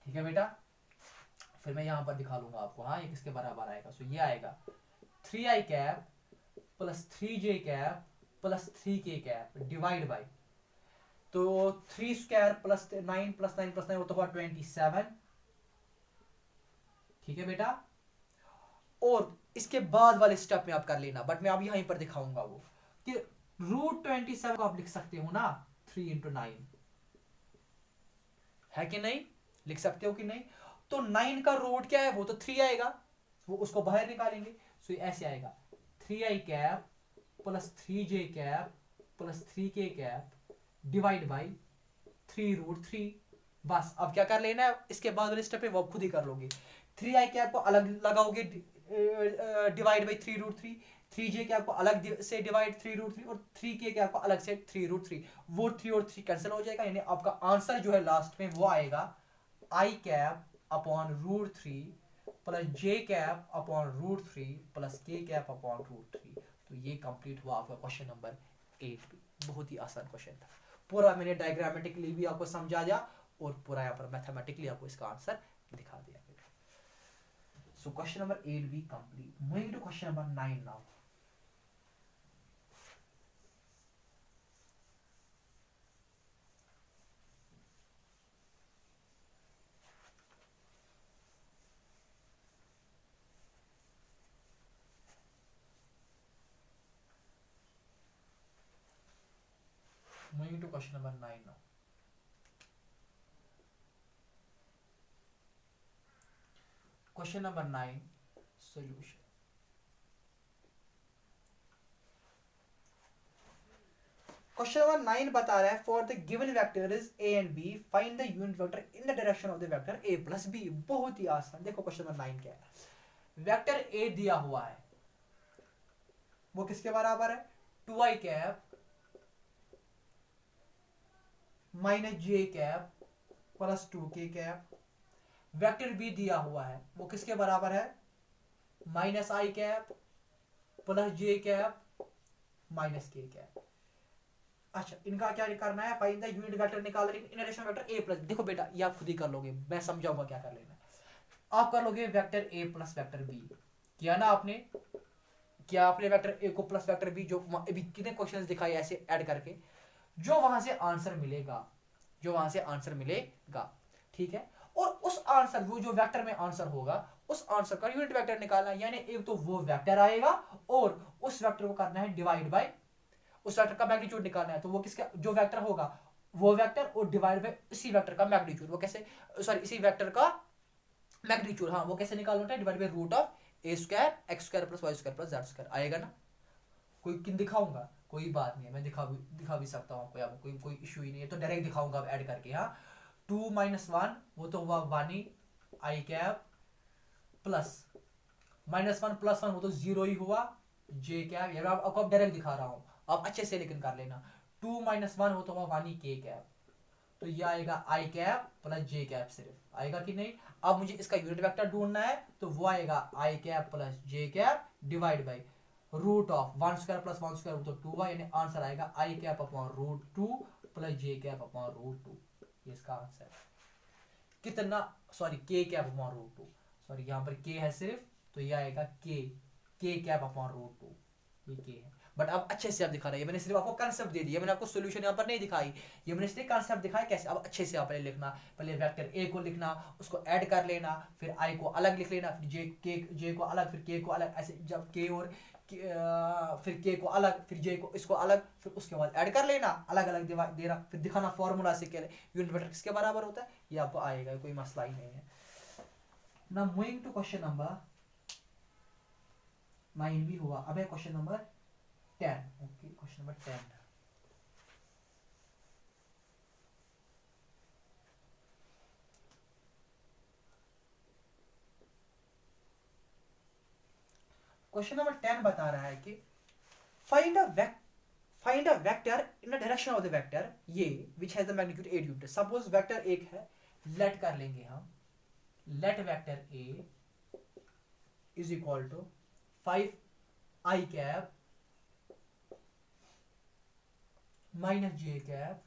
ठीक है बेटा, फिर मैं यहां पर दिखा लूंगा आपको, हाँ ये किसके बराबर आएगा। सो ये आएगा 3i cap plus 3j cap plus 3k cap divide bye, तो 3 स्क्वायर प्लस 9 प्लस 9 प्लस 9 वो तो हुआ 27। ठीक है बेटा, और इसके बाद वाले स्टेप में आप कर लेना, बट मैं अब यहीं पर दिखाऊंगा वो कि रूट 27 को आप लिख सकते हो ना 3 इंटू 9, है कि नहीं, लिख सकते हो कि नहीं। तो 9 का रूट क्या है, वो तो 3 आएगा, वो उसको बाहर निकालेंगे। सो ऐसे आएगा 3i cap plus 3j cap plus 3k cap divide by 3 root 3। बस अब क्या कर लेना है, इसके बाद वाले स्टेप पे वो खुद ही कर लोगे। 3i कैप को अलग लगाओगे divide by 3 root 3, 3j cap को अलग से डिवाइड 3 रूट 3 और 3k कैप को अलग से 3 रूट 3। वो 3 और 3 कैंसिल हो जाएगा, यानी आपका आंसर जो है लास्ट में वो आएगा i cap upon root 3 plus j cap upon root 3 plus k cap upon root 3। तो ये कंप्लीट हुआ आपका क्वेश्चन नंबर 8 भी। बहुत ही आसान क्वेश्चन था, पूरा मैंने डायग्रामेटिकली भी आपको समझा दिया और पूरा यहाँ पर मैथमेटिकली आपको इसका आंसर दिखा दिया। सो क्वेश्चन नंबर 8 भी complete. Moving to question number 9 now. Moving to question number 9 now. Question number 9 solution. Question number 9 बता रहा है for the given vector is a and b find the unit vector in the direction of the vector a plus b। बहुत ही आसान। देखो क्वेश्चन नंबर 9 क्या है, वेक्टर a दिया हुआ है, वो किसके बराबर है, 2i cap minus j cap plus 2k cap. Vector b दिया हुआ है, वो किसके बराबर है, minus i cap plus j cap minus k cap. अच्छा, इनका क्या करना है, फाइंड द यूनिट वेक्टर निकाल रहे इन डायरेक्शन वेक्टर a प्लस। देखो बेटा ये आप खुद ही कर लोगे, मैं समझाऊंगा क्या कर लेना है। आप कर लोगे vector A plus vector B, किया ना आपने, क्या आपने वेक्टर ए को प्लस वेक्टर बी, जो अभी कितने क्वेश्चंस दिखाए ऐसे ऐड करके, जो वहां से आंसर मिलेगा, जो वहां से आंसर मिलेगा, ठीक है। और उस आंसर, वो जो वेक्टर में आंसर होगा, उस आंसर का यूनिट वेक्टर निकालना, यानी एक तो वो वेक्टर आएगा और उस वेक्टर को करना है डिवाइड बाय, उस वेक्टर का मैग्नीट्यूड निकालना है, तो वो किसका, जो वेक्टर होगा वो वेक्टर और डिवाइड बाय इसी वेक्टर का मैग्नीट्यूड, वो कैसे, सॉरी इसी वेक्टर का मैग्नीट्यूड, हाँ वो कैसे निकालना होता है, divide by root of A square X square plus Y square plus Z square, आएगा ना। कोई किन दिखाऊंगा, कोई बात नहीं है, मैं दिखा भी सकता हूँ आपको, यहाँ कोई कोई इशू ही नहीं है, तो डायरेक्ट दिखाऊंगा अब ऐड करके। हाँ 2 माइनस 1 वो तो हुआ 1 ही आई कैप, प्लस माइनस 1 प्लस 1 वो तो 0 ही हुआ जे कैप, ये आपको डायरेक्ट दिखा रहा हूँ, आप अच्छे से लेकिन कर लेना। 2 माइनस 1 वो तो हुआ 1 ही के कैप, तो ये आएगा i cap plus J cap, सिर्फ आएगा कि नहीं। अब मुझे इसका यूनिट वेक्टर ढूंढना है, तो वो आएगा i cap plus J cap divide by root of 1 square plus 1 square तो 2 यानी आंसर आएगा i cap upon root 2 plus J cap upon root 2, ये इसका आंसर है। कितना, सॉरी के कैप अपॉन रूट 2, सॉरी यहाँ पर के है सिर्फ, तो ये आएगा के कैप अपॉन रूट 2, ये के है। बट अब अच्छे से आप दिखा रहे हैं, मैंने सिर्फ आपको कांसेप्ट दे दिया, मैंने आपको सॉल्यूशन यहाँ पर नहीं दिखाई, ये मैंने सिर्फ कांसेप्ट दिखाया कैसे। अब अच्छे से आप पहले लिखना, पहले वेक्टर ए को लिखना, उसको ऐड कर लेना, फिर आई को अलग लिख लेना, फिर जे को अलग, फिर के को अलग, ऐसे जब के और फिर के को अलग, फिर जे को इसको अलग, फिर उसके बाद ऐड कर लेना, अलग अलग देना, फिर दिखाना फॉर्मूला से क्या यूनिट वेक्टर किसके बराबर होता है, ये आपको आएगा, कोई मसला ही नहीं है ना। मूविंग टू क्वेश्चन नंबर 9 भी हुआ, अब है question number 10। Okay question number 10, question number 10 बता रहा है कि find a vector in the direction of the vector ये which has the magnitude 8 unit. Suppose vector एक है, लेट कर लेंगे हम, let vector A is equal to 5 I cap minus J cap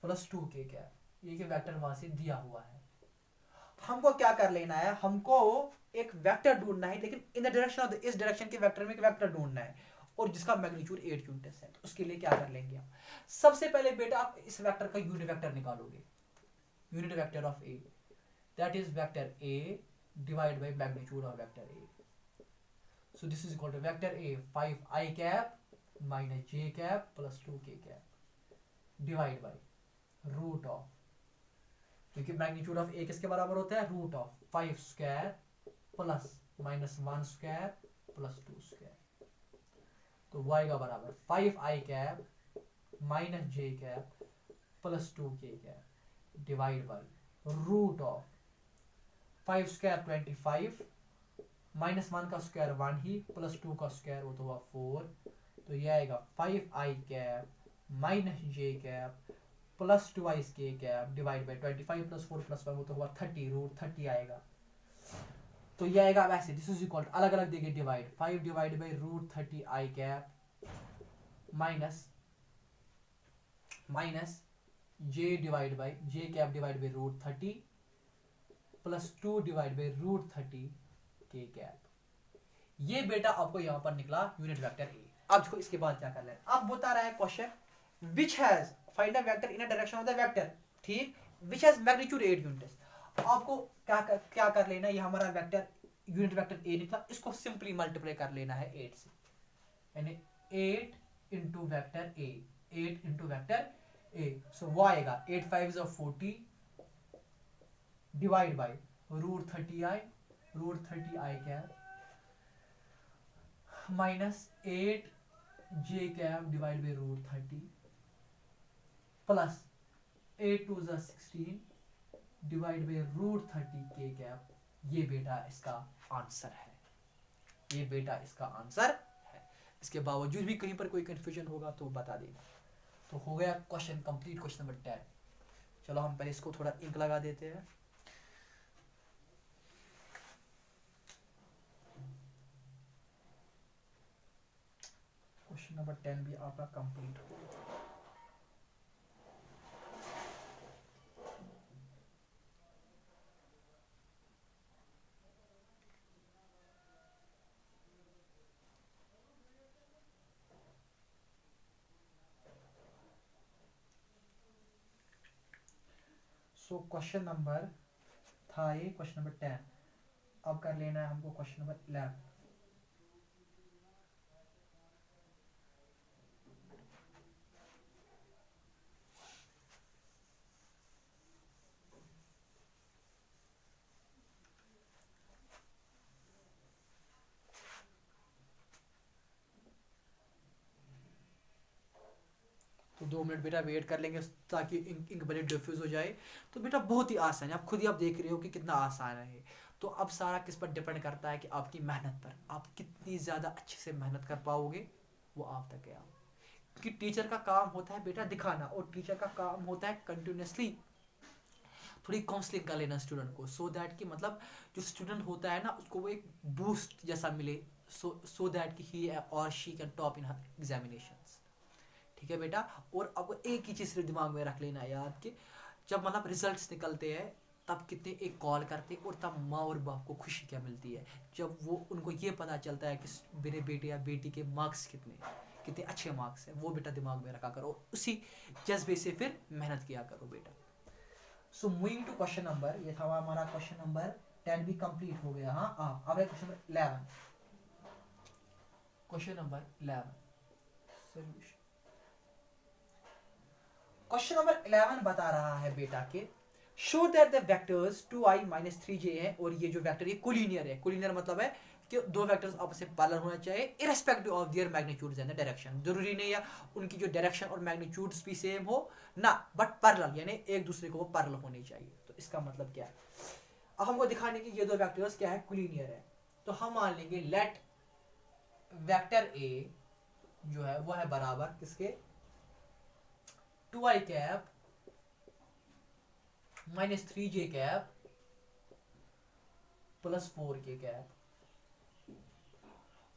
plus 2 के कैप, ये कि वेक्टर वहां से दिया हुआ है। हमको क्या कर लेना है, हमको एक वेक्टर ढूंढना है, लेकिन इन द डायरेक्शन ऑफ इस डायरेक्शन के वेक्टर में एक वेक्टर ढूंढना है और जिसका मैग्नीट्यूड 8 यूनिट्स है। तो उसके लिए क्या कर लेंगे हम, सबसे पहले बेटा आप इस वेक्टर का यूनिट वेक्टर निकालोगे, unit vector of A, that is vector A divide by magnitude of vector A. So this is equal to vector A 5 I cap minus J cap plus 2 के cap divide by root of, क्योंकि मैग्नीट्यूड ऑफ ए किसके बराबर होता है, root of 5 square plus minus 1 square plus 2 square, तो वो आएगा बराबर 5 आई कैप माइनस जे कैप प्लस 2 के cap divide by root of 5 square 25 minus 1 का स्क्वायर 1 ही प्लस 2 का स्क्वायर वो तो हुआ 4, तो ये आएगा 5 आई कैप माइनस जे कैप प्लस 2 आई के cap divide by 25 plus 4 plus 1 वो तो हुआ 30, रूट 30 आएगा। तो ये आएगा वैसे, दिस इज इक्वल अलग अलग देंगे divide, 5 divide by root 30 I cap minus minus J divide by J cap divide by root 30 plus 2 divide by root 30 के कैप। ये बेटा आपको यहां पर निकला यूनिट वेक्टर ए। अब देखो इसके बाद क्या कर ले, अब बता रहा है question which has find a vector in a direction of the vector, ठीक, विच हैज मैग्नीट्यूड 8 यूनिट्स। आपको क्या कर लेना, ये हमारा वेक्टर यूनिट वेक्टर ए निकला, इसको सिंपली मल्टीप्लाई कर लेना है 8 से, यानी 8 into vector A, 8 into vector A, so वो आएगा 8 5 is 40 divide by root 30 I cap minus 8 j cap divide by root 30 plus 8 2 16 divide by root 30 के कैप। ये बेटा इसका आंसर है, ये बेटा इसका आंसर है। इसके बावजूद भी कहीं पर कोई कंफ्यूजन होगा तो बता देना। तो हो गया क्वेश्चन कंप्लीट, क्वेश्चन नंबर 10। चलो हम पहले इसको थोड़ा इंक लगा देते हैं। क्वेश्चन नंबर 10 भी आपका कंप्लीट हो गया। सो क्वेश्चन नंबर था ये क्वेश्चन नंबर 10। अब कर लेना है हमको क्वेश्चन नंबर 11। तो 2 मिनट बेटा वेट कर लेंगे ताकि इंक बड़े डिफ्यूज हो जाए। तो बेटा बहुत ही आसान है, आप खुद ही आप देख रहे हो कि कितना आसान है। तो अब सारा किस पर डिपेंड करता है कि आपकी मेहनत पर, आप कितनी ज़्यादा अच्छे से मेहनत कर पाओगे, वो आप तक है। कि टीचर का काम होता है बेटा दिखाना, और टीचर का काम होता है कंटिन्यूसली थोड़ी काउंसलिंग कर लेना स्टूडेंट को, सो दैट कि मतलब जो स्टूडेंट होता है ना उसको वो एक बूस्ट जैसा मिले, सो दैट कि ही और she can top in examinations. ठीक है बेटा। और अब एक ही चीज़ दिमाग में रख लेना याद कि जब मतलब रिजल्ट्स निकलते हैं तब कितने एक कॉल करते और तब माँ और बाप को खुशी क्या मिलती है जब वो उनको ये पता चलता है कि मेरे बेटे या बेटी के मार्क्स कितने अच्छे मार्क्स हैं। वो बेटा दिमाग में रखा करो, उसी जज्बे से फिर मेहनत किया करो बेटा। So moving to question number, ये था हमारा क्वेश्चन नंबर 10 भी कंप्लीट हो गया। हाँ अब है question number 11। Question number 11 solution. Question number 11 बता रहा है बेटा के show that the vectors 2i - 3j है, और ये जो वेक्टर ये कोलिनियर है। कोलिनियर मतलब है कि दो वेक्टर्स आपस में पैरेलल होना चाहिए irrespective of their magnitudes and direction. जरूरी नहीं है उनकी जो डायरेक्शन और मैग्नीट्यूड्स भी सेम हो ना, बट पैरेलल यानी एक दूसरे को वो पैरेलल होनी चाहिए। तो इसका मतलब क्या है, अब हमको दिखाने की ये दो वेक्टर्स क्या है, कोलिनियर है। तो हम मान लेंगे लेट वेक्टर ए जो है वो है बराबर किसके, 2i cap - 3j cap plus 4k cap,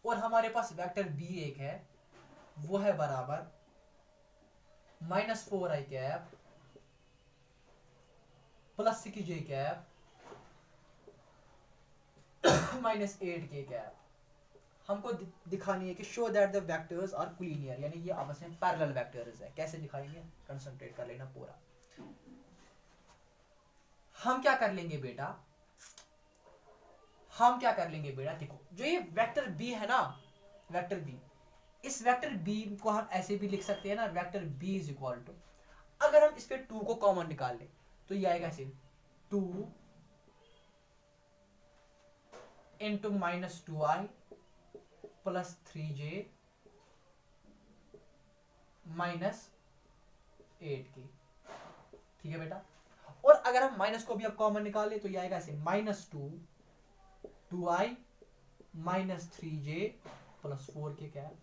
और हमारे पास वेक्टर बी एक है वो है बराबर -4i cap plus 6j cap -8k cap. हमको दिखानी है कि show that the vectors are collinear, यानी ये आपस में पैरेलल वेक्टर्स है। कैसे दिखाएंगे, कंसंट्रेट कर लेना पूरा। हम क्या कर लेंगे बेटा, देखो जो ये वेक्टर बी है ना, वेक्टर बी, इस वेक्टर बी को हम ऐसे भी लिख सकते हैं ना, vector B is equal to, अगर हम इस पे 2 को कॉमन निकाल ले तो ये आएगा ऐसे 2 into -2i plus 3j -8k। ठीक है बेटा। और अगर हम माइनस को भी अब कॉमन निकाले तो ये आएगा ऐसे -2i -3j plus 4k cap.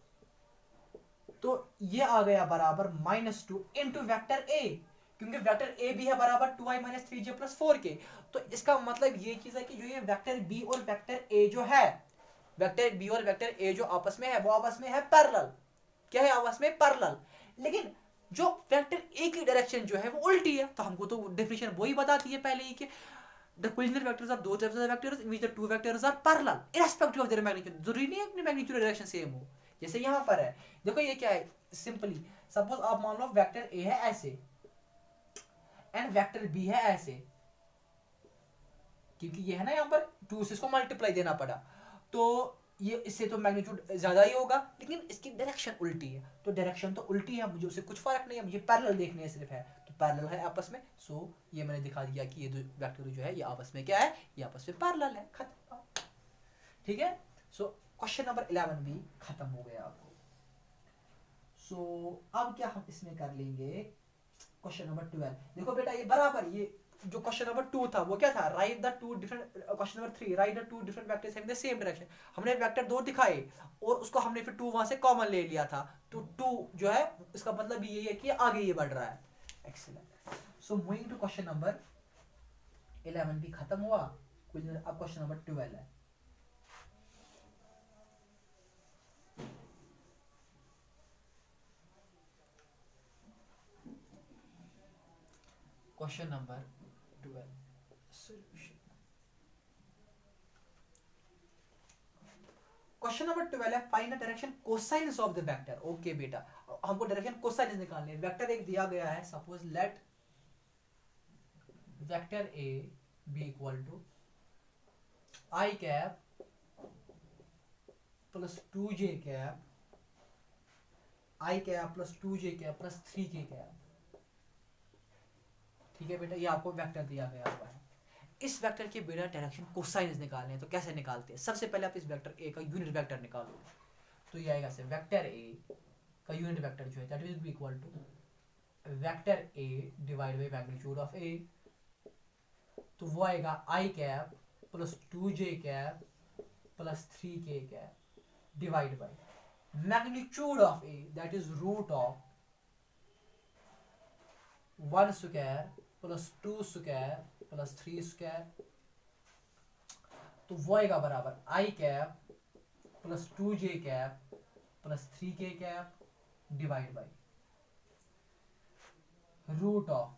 तो ये आ गया बराबर -2 इंटू वेक्टर ए, क्योंकि वेक्टर ए भी है बराबर 2i - 3j प्लस 4k। तो इसका मतलब ये चीज है कि जो ये वेक्टर बी और वेक्टर ए जो है, वेक्टर बी और वेक्टर ए जो आपस में है वो आपस में है पैरेलल। क्या है, आपस में पैरेलल। लेकिन जो वेक्टर ए की डायरेक्शन जो है वो उल्टी है। तो हमको तो डेफिनेशन वही बताती है पहले ही कि the collinear vectors are those types of vectors in which the two vectors are parallel irrespective of their magnitude। जरूरी नहीं है अपनी मैग्नीट्यूड डायरेक्शन सेम हो। जैसे यहाँ पर है, देखो ये क्या है, सिंपली सपोज आप मान लो वेक्टर ए है ऐसे एंड वेक्टर बी है ऐसे, क्योंकि ये है ना यहाँ पर 2 से इसको मल्टीप्लाई देना पड़ा, तो ये इससे तो मैग्नीट्यूड ज्यादा ही होगा, लेकिन इसकी डायरेक्शन उल्टी है। तो डायरेक्शन तो उल्टी है, मुझे उससे कुछ फर्क नहीं है, मुझे पैरेलल देखने है सिर्फ है, तो पैरेलल है आपस में। सो ये मैंने दिखा दिया कि ये दो वेक्टर जो है ये आपस में क्या है, ये आपस में पैरेलल है, खत्म। ठीक है। सो क्वेश्चन नंबर 11 भी खत्म हो गया आपको। सो अब क्या हम इसमें कर लेंगे, क्वेश्चन नंबर 12। देखो बेटा ये बराबर, ये जो क्वेश्चन नंबर 2 था वो क्या था, right the two different, question number 3 right the two different vectors having the same direction. हमने वेक्टर 2 दिखाए और उसको हमने फिर 2 वहां से कॉमन ले लिया था, तो 2 जो है इसका मतलब ये है कि आगे ये बढ़ रहा है। Excellent. So moving to question number 11 भी खत्म हुआ, अब क्वेश्चन नंबर 12 है। Question number 12 solution. Question number 12 है find the direction cosines of the vector. Okay बेटा, हमको डायरेक्शन कोसाइनस निकालनी है। वेक्टर एक दिया गया है, suppose let vector A B equal to I cap plus 2j cap, I cap plus 2j cap plus 3k cap. ठीक है बेटा, ये आपको वेक्टर दिया गया हुआ है। इस वेक्टर के बेटा डायरेक्शन कोसाइंस निकालने हैं, तो कैसे निकालते हैं? सबसे पहले आप इस वेक्टर ए का यूनिट वेक्टर निकालो। तो ये आएगा से वेक्टर ए का यूनिट वेक्टर जो है that will be equal to vector A divide by magnitude of A. तो वो आएगा i cap plus 2j cap plus 3k cap divide by magnitude of A that is root of 1 square plus 2 square plus 3 square. तो वो आएगा बराबर i cap plus 2j cap plus 3k cap divide by root of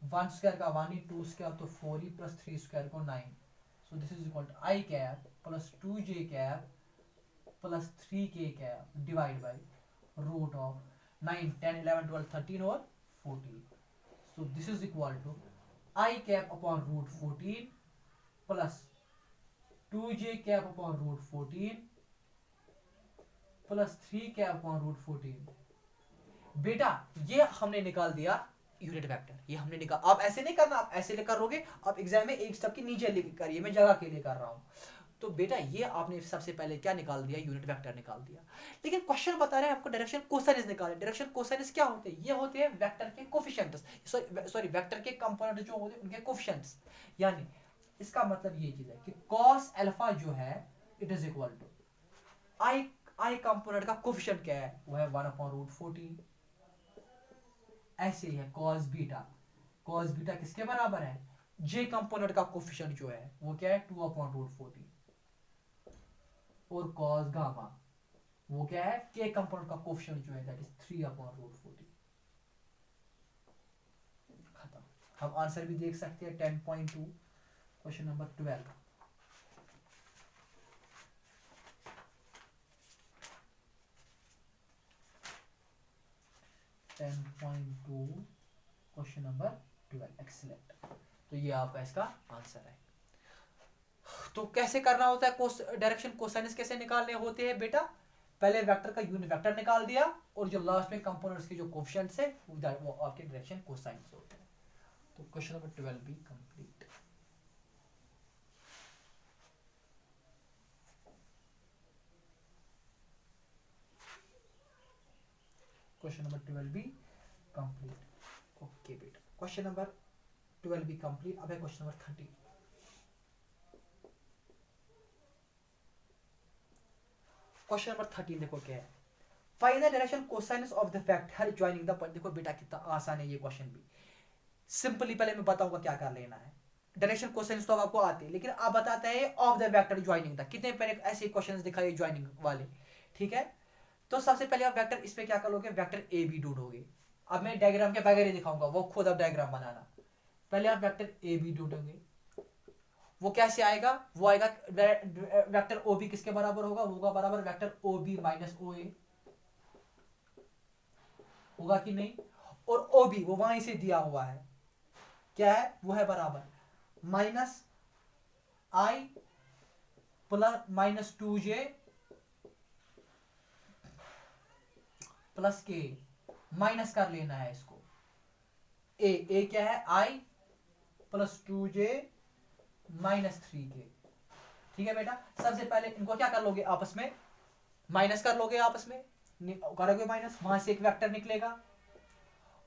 1 square का 1 ही, 2 स्क्वायर तो 4 ही, प्लस 3 स्क्वायर को 9। So this is equal to I cap plus 2j cap plus 3k cap divide by root of 9, 10, 11, 12, 13 और 14। So this is equal to I cap upon root 14 plus 2j cap upon root 14 plus 3 cap upon root 14। बेटा ये हमने निकाल दिया यूनिट वेक्टर, ये हमने निकाल। आप ऐसे नहीं करना, आप ऐसे लेकर करोगे, आप एग्जाम में एक स्टेप के नीचे लेकर करिए, मैं जगह के लिए कर रहा हूं। तो बेटा ये आपने सबसे पहले क्या निकाल दिया? यूनिट वेक्टर निकाल दिया। लेकिन क्वेश्चन बता रहे हैं आपको डायरेक्शन कोसाइनस निकालना। डायरेक्शन कोसाइनस क्या होते हैं? ये होते हैं वेक्टर के कोफिशिएंट्स, सॉरी वेक्टर के कंपोनेंट जो होते हैं उनके कोफिशिएंट्स। यानी इसका मतलब ये चीज है कि cos अल्फा जो है it is equal to I component का कोफिशिएंट क्या है? वो है 1/√14। ऐसे ही है cos बीटा किसके बराबर है? j कंपोनेंट का कोफिशिएंट जो है वो क्या है? 2/√14। और cos गामा वो क्या है? k कंपोनेंट का कोफिशिएंट जो है दैट इज 3/√14। खत्म। हम आंसर भी देख सकते हैं 10.2 question number 12। Question number 12 excellent. तो ये आपका इसका आंसर है। तो कैसे करना होता है डायरेक्शन कोसाइनस कैसे निकालने होते हैं बेटा? पहले वेक्टर का यूनिट वेक्टर निकाल दिया और जो लास्ट में कंपोनेंट्स के जो कोफिशिएंट्स है वो आपके डायरेक्शन कोसाइनस होते हैं। तो क्वेश्चन नंबर 12 भी कंप्लीट। क्वेश्चन नंबर 12 भी कंप्लीट। ओके बेटा, क्वेश्चन नंबर 12 भी कंप्लीट। अब है क्वेश्चन नंबर 13। क्वेश्चन नंबर 13 देखो क्या है? Find the direction cosines of the vector joining the point. देखो बेटा कितना आसान है ये क्वेश्चन भी। सिंपली पहले मैं बताऊंगा क्या कर लेना है। डायरेक्शन कोसाइनस तो आपको आते हैं, लेकिन आप बताते हैं of the vector joining the. कितने पहले ऐसे क्वेश्चंस दिखाइए जॉइनिंग वाले, ठीक है? तो सबसे पहले आप वेक्टर इस पे क्या करोगे? वेक्टर ए बी ढूंढोगे। अब मैं डायग्राम के बगैर ही दिखाऊंगा, वो खुद अब डायग्राम बनाना। पहले आप वेक्टर ए बी ढूंढोगे। वो कैसे आएगा? वो आएगा वेक्टर ओ बी किसके बराबर होगा? होगा बराबर vector O B minus O ए। होगा कि नहीं? और ओ बी वो वहां से दिया हुआ है, क्या है? वो है बराबर minus i plus minus 2j plus के। माइनस कर लेना है इसको। ए क्या है? आई प्लस 2j माइनस 3k। ठीक है बेटा, सबसे पहले इनको क्या कर लोगे? आपस में माइनस कर लोगे, आपस में करोगे माइनस, वहां से एक वेक्टर निकलेगा।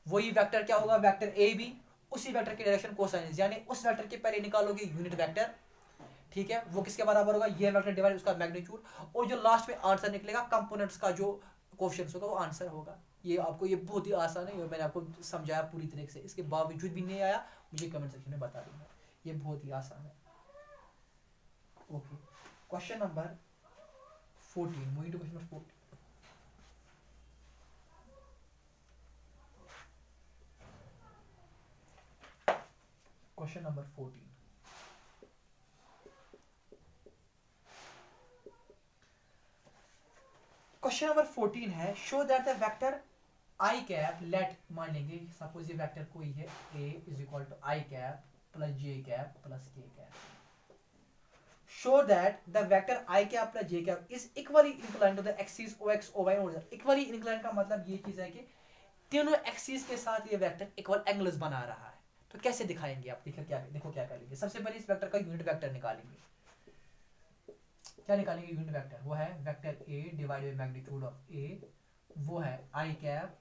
वही वेक्टर क्या होगा? Vector A B. उसी वेक्टर की डायरेक्शन कोसाइनस, यानी उस वेक्टर के पहले निकालोगे यूनिट वेक्टर, ठीक है? वो किसके बराबर होगा? ये वेक्टर डिवाइड उसका मैग्नीट्यूड, और जो लास्ट में आंसर निकलेगा कंपोनेंट्स का जो कोफिशिएंट्स होगा वो आंसर होगा। ये आपको ये बहुत ही आसान है, मैंने आपको समझाया पूरी तरीके से। इसके बावजूद भी नहीं आया मुझे कमेंट सेक्शन में बता देना, ये बहुत ही आसान है। Okay, question number 14, moving to question number 14। Question number 14। Question number 14 है, show that the vector I cap let मान लेंगे सपोज ये वेक्टर कोई है a is equal to I cap plus J cap plus के cap show that the vector I cap plus j cap is equally inclined to the axis ox oy और equally inclined का मतलब ये चीज है कि तीनों एक्सिस के साथ ये वेक्टर इक्वल एंगल्स बना रहा है। तो कैसे दिखाएंगे आप? देखो क्या करेंगे। सबसे पहले इस वेक्टर का यूनिट वेक्टर निकालेंगे। क्या निकालेंगे? यूनिट वेक्टर वो है vector a divide by magnitude of a, वो है i cap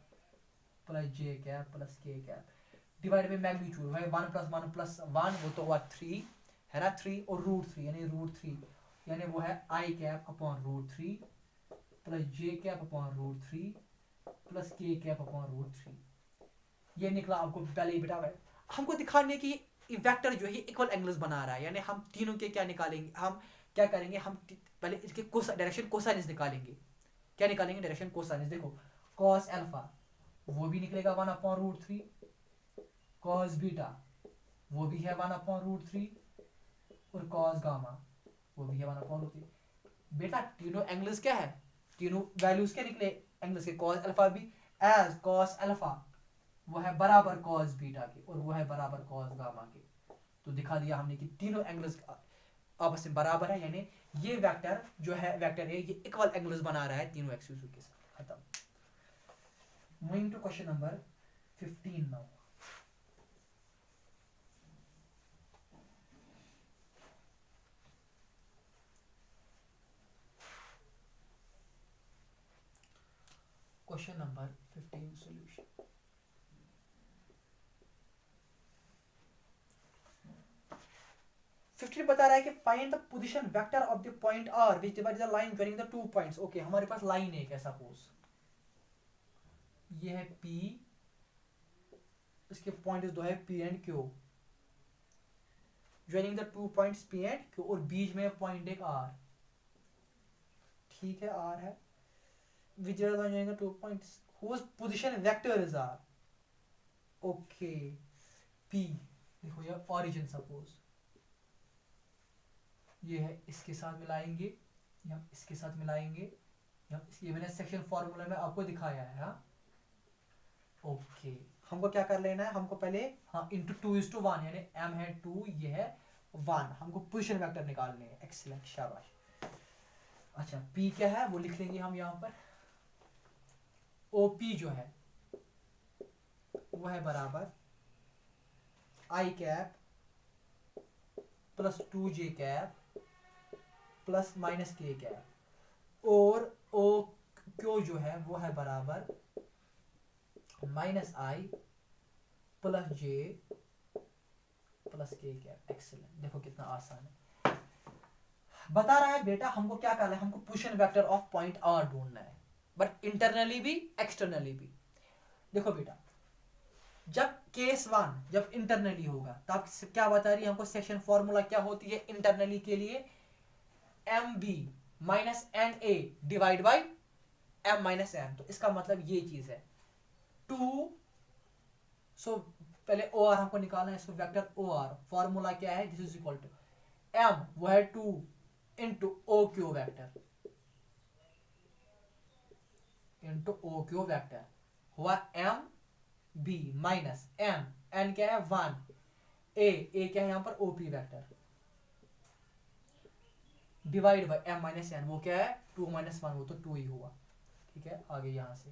plus j cap plus k cap divide by magnitude वो है 1 प्लस 1 वो तो हुआ 3 है ना, 3 और √3 यानी √3 यानी वो है आई कैप अपॉन √3 प्लस जे कैप अपॉन √3 प्लस के कैप अपॉन √3। ये निकला आपको पहले ही बेटा। हमको दिखाने की वेक्टर जो है इक्वल एंगल्स बना रहा है, यानी हम तीनों के क्या निकालेंगे, हम क्या करेंगे, हम पहले इसके डायरेक्शन कोसाइनस निकालेंगे। क्या निकालेंगे? डायरेक्शन कोसाइनस। देखो कॉस अल्फा वो भी निकलेगा 1 अपॉन √3, कॉस बीटा वो भी है 1 अपॉन √3 और कॉस गामा वो भी है 1 अपॉन √3। बेटा तीनों एंगल्स क्या है, तीनों वैल्यूज क्या निकले एंगल्स के? कॉस अल्फा भी एज कॉस अल्फा वो है बराबर कॉस बीटा के और वो है बराबर कॉस गामा के। तो दिखा दिया हमने कि तीनों एंगल्स आपस में बराबर है, यानी ये वेक्टर जो है वेक्टर है ये इक्वल एंगल्स बना रहा है तीनों एक्सिस के साथ। खत्म। Moving to question number 15 now. Question number 15 solution. बता रहा है कि find the position vector of the point r which divides the line joining the two points. Okay, हमारे पास लाइन एक है सपोज ये है P, इसके पॉइंट्स दो है P and Q, joining the two points P and Q और बीच में पॉइंट एक R। ठीक है, R है which are joining the 2 points whose position vector is r। Okay P देखो ये origin सपोज ये है, इसके साथ मिलाएंगे या इसके साथ मिलाएंगे या ये मैंने सेक्शन फॉर्मूला में आपको दिखाया है। हाँ ओके, हमको क्या कर लेना है, हमको पहले हाँ इंटू 2:1 यानी m है 2 ये है 1, हमको पोजीशन वेक्टर निकालने हैं। एक्सीलेंट, शाबाश। अच्छा P क्या है वो लिख लेंगे हम यहाँ पर। OP जो है वो है बराबर i cap plus 2j cap plus minus k cap और OQ जो है वो है बराबर minus i plus j plus के कैप। एक्सीलेंट, देखो कितना आसान है। बता रहा है बेटा हमको क्या करना है, हमको position vector of point R ढूंढना है, बट इंटरनली भी एक्सटर्नली भी। देखो बेटा जब केस 1 जब इंटरनली होगा तब क्या बता रही है हमको, सेक्शन फॉर्मूला क्या होती है इंटरनली के लिए, MB minus NA divide by M minus M। तो इसका मतलब ये चीज है 2। सो पहले OR हमको निकालना है, इसको वेक्टर OR फॉर्मूला क्या है, this is equal to M वो है 2 into OQ vector into OQ vector हुआ MB माइनस M, N क्या है 1, A क्या है यहाँ पर OP vector divide by M minus N वो क्या है 2 माइनस 1 वो तो 2 ही हुआ। ठीक है, आगे यहां से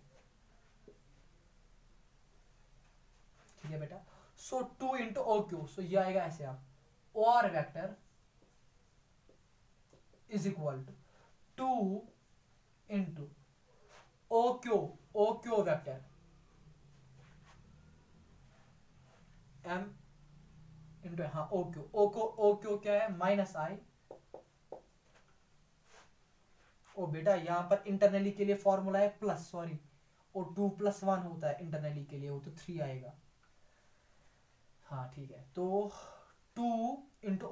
ठीक है बेटा। सो 2 इंटू OQ, सो ये आएगा ऐसे आप OR vector is equal to 2 into OQ vector M into हाँ OQ क्या है माइनस आई। ओ बेटा यहाँ पर इंटरनली के लिए फॉर्मूला है प्लस, सॉरी और 2 + 1 होता है इंटरनली के लिए, वो तो 3 आएगा। हाँ ठीक है, तो 2 इंटू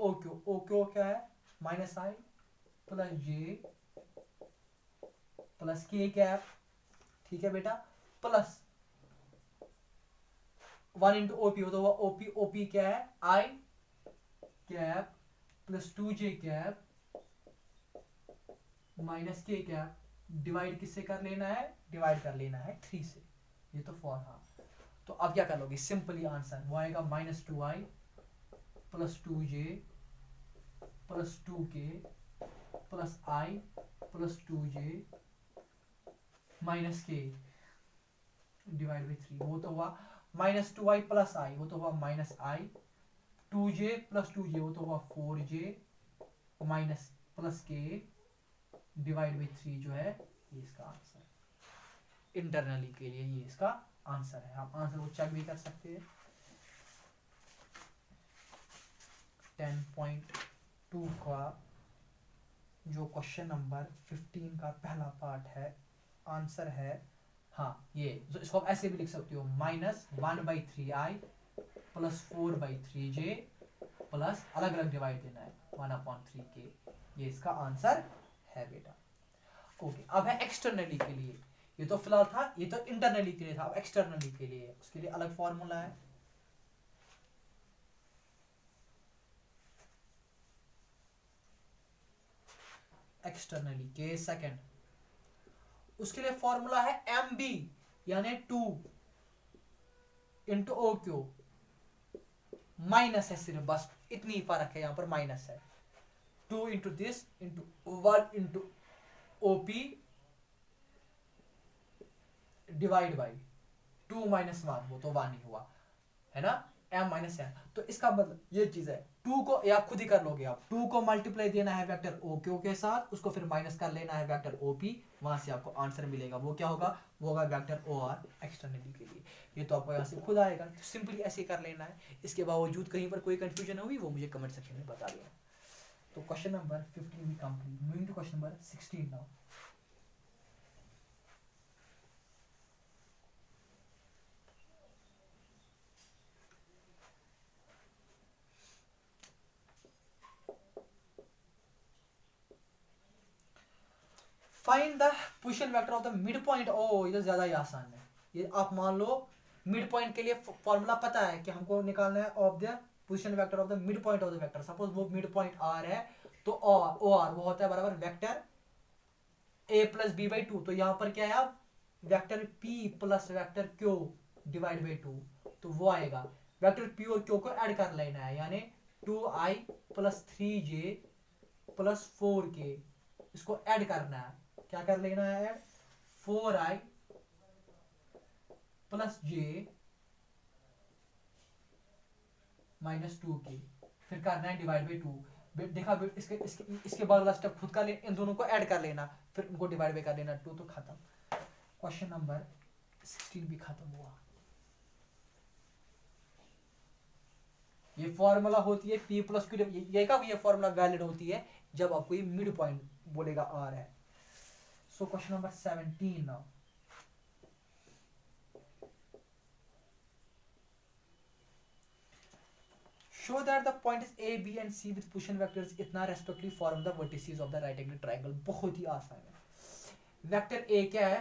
OQ क्या है minus i plus j plus के कैप। ठीक है बेटा, प्लस 1 इंटू OP होता हुआ OP क्या है आई cap plus 2j cap minus k cap divide किससे कर लेना है, डिवाइड कर लेना है 3 से। ये तो 4, हाँ। तो अब क्या कर लोगे, सिंपली आंसर वो आएगा -2i plus 2j plus 2k plus i plus 2j minus k divide by 3। वो तो हुआ -2i प्लस i, वो तो हुआ -i, 2j प्लस 2j वो तो हुआ 4j minus plus k divide by 3 जो है ये इसका आंसर इंटरनली के लिए, ये इसका आंसर है। आप आंसर को चेक भी कर सकते हैं। 10.2 का जो क्वेश्चन नंबर 15 का पहला पार्ट है, आंसर है हाँ ये। तो इसको आप ऐसे भी लिख सकते हो, -1/3i प्लस 4/3j प्लस अलग अलग डिवाइड देना है 1/3k, ये इसका आंसर है बेटा। ओके, अब है एक्सटर्नली के लिए। ये तो फिलहाल था, ये तो इंटरनली के लिए था, अब एक्सटर्नली के लिए उसके लिए अलग फॉर्मूला है। एक्सटर्नली के सेकंड, उसके लिए फॉर्मूला है mb यानी 2 इंटू ओ क्यू, माइनस है सिर्फ, बस इतनी फर्क है, यहां पर माइनस है। 2 into this into 1 into OP divide by 2 minus 1, वो तो 1 ही हुआ है ना, m माइनस n। तो इसका मतलब ये चीज है, 2 को या खुद ही कर लोगे आप, 2 को मल्टीप्लाई देना है वेक्टर ओ क्यू के साथ, उसको फिर माइनस कर लेना है वेक्टर ओपी, वहां से आपको आंसर मिलेगा। वो क्या होगा, वो होगा वेक्टर ओ आर एक्सटर्नली के लिए। ये तो आपको यहाँ से खुद आएगा, तो सिंपली ऐसे कर लेना है। इसके बावजूद कहीं पर कोई कंफ्यूजन होगी वो मुझे कमेंट सेक्शन में बता देना। तो क्वेश्चन नंबर 15 भी complete. Moving to question number 16 now. Find the position vector of the mid point. Oh ये तो ज्यादा ही आसान है। ये आप मान लो मिड पॉइंट के लिए फॉर्मूला पता है कि हमको निकालना है of the position vector of the mid point of the vector. Suppose वो मिड पॉइंट आर है, तो ओ आर वो होता है बराबर vector a plus B by 2। तो यहाँ पर क्या है, आप vector p plus vector q divide by 2, तो वो आएगा। वेक्टर p और q को ऐड कर लेना है, यानी 2i plus 3j plus 4k, इसको ऐड करना है। क्या कर लेना है add, 4i plus j minus 2k, फिर करना है डिवाइड बाई 2। देखा इसके बाद वाला स्टेप खुद का ले, इन दोनों को ऐड कर लेना, फिर उनको डिवाइड बाई कर लेना 2, तो खत्म। क्वेश्चन नंबर 16 भी खत्म हुआ। ये फॉर्मूला होती है p प्लस क्यू, ये कब ये फॉर्मूला वैलिड होती है, जब आपको ये मिड पॉइंट बोलेगा r है। सो question number 17 now. Show that the points A, B and C with position vectors इतना respectively form the vertices of the right angle triangle। बहुत ही आसान है। वेक्टर A क्या है,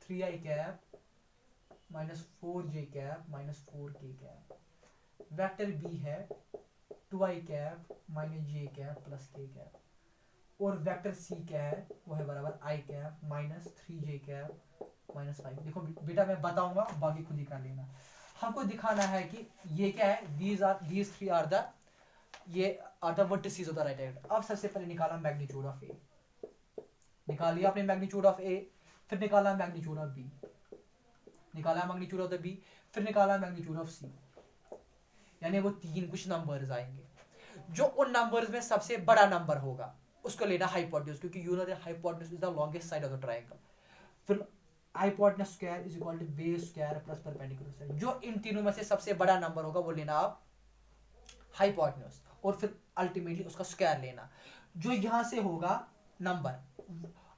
3i cap minus 4j cap minus 4k cap. Vector B है 2i cap minus j cap plus k cap. और वेक्टर C क्या है, वो है बराबर i cap minus 3j cap minus 5। देखो बेटा मैं बताऊंगा, बाकी खुद ही कर लेना। हमको दिखाना है कि ये क्या है, these three are the vertices of the right angle। अब सबसे पहले निकाला मैग्नीट्यूड ऑफ ए, निकाल लिया आपने मैग्नीट्यूड ऑफ ए, फिर निकाला मैग्नीट्यूड ऑफ बी, निकाला मैग्नीट्यूड ऑफ द बी, फिर निकाला मैग्नीट्यूड ऑफ सी। यानी वो तीन कुछ नंबर्स आएंगे, जो उन नंबर्स में सबसे बड़ा नंबर होगा उसको लेना हाइपोटेन्यूज, क्योंकि you know the hypotenuse is the longest side of the triangle. फिर hypotenuse square is equal to base square plus perpendicular square. जो इन तीनों में से सबसे बड़ा नंबर होगा वो लेना आप हाइपोटेन्यूज, और फिर अल्टीमेटली उसका स्क्वायर लेना। जो यहां से होगा नंबर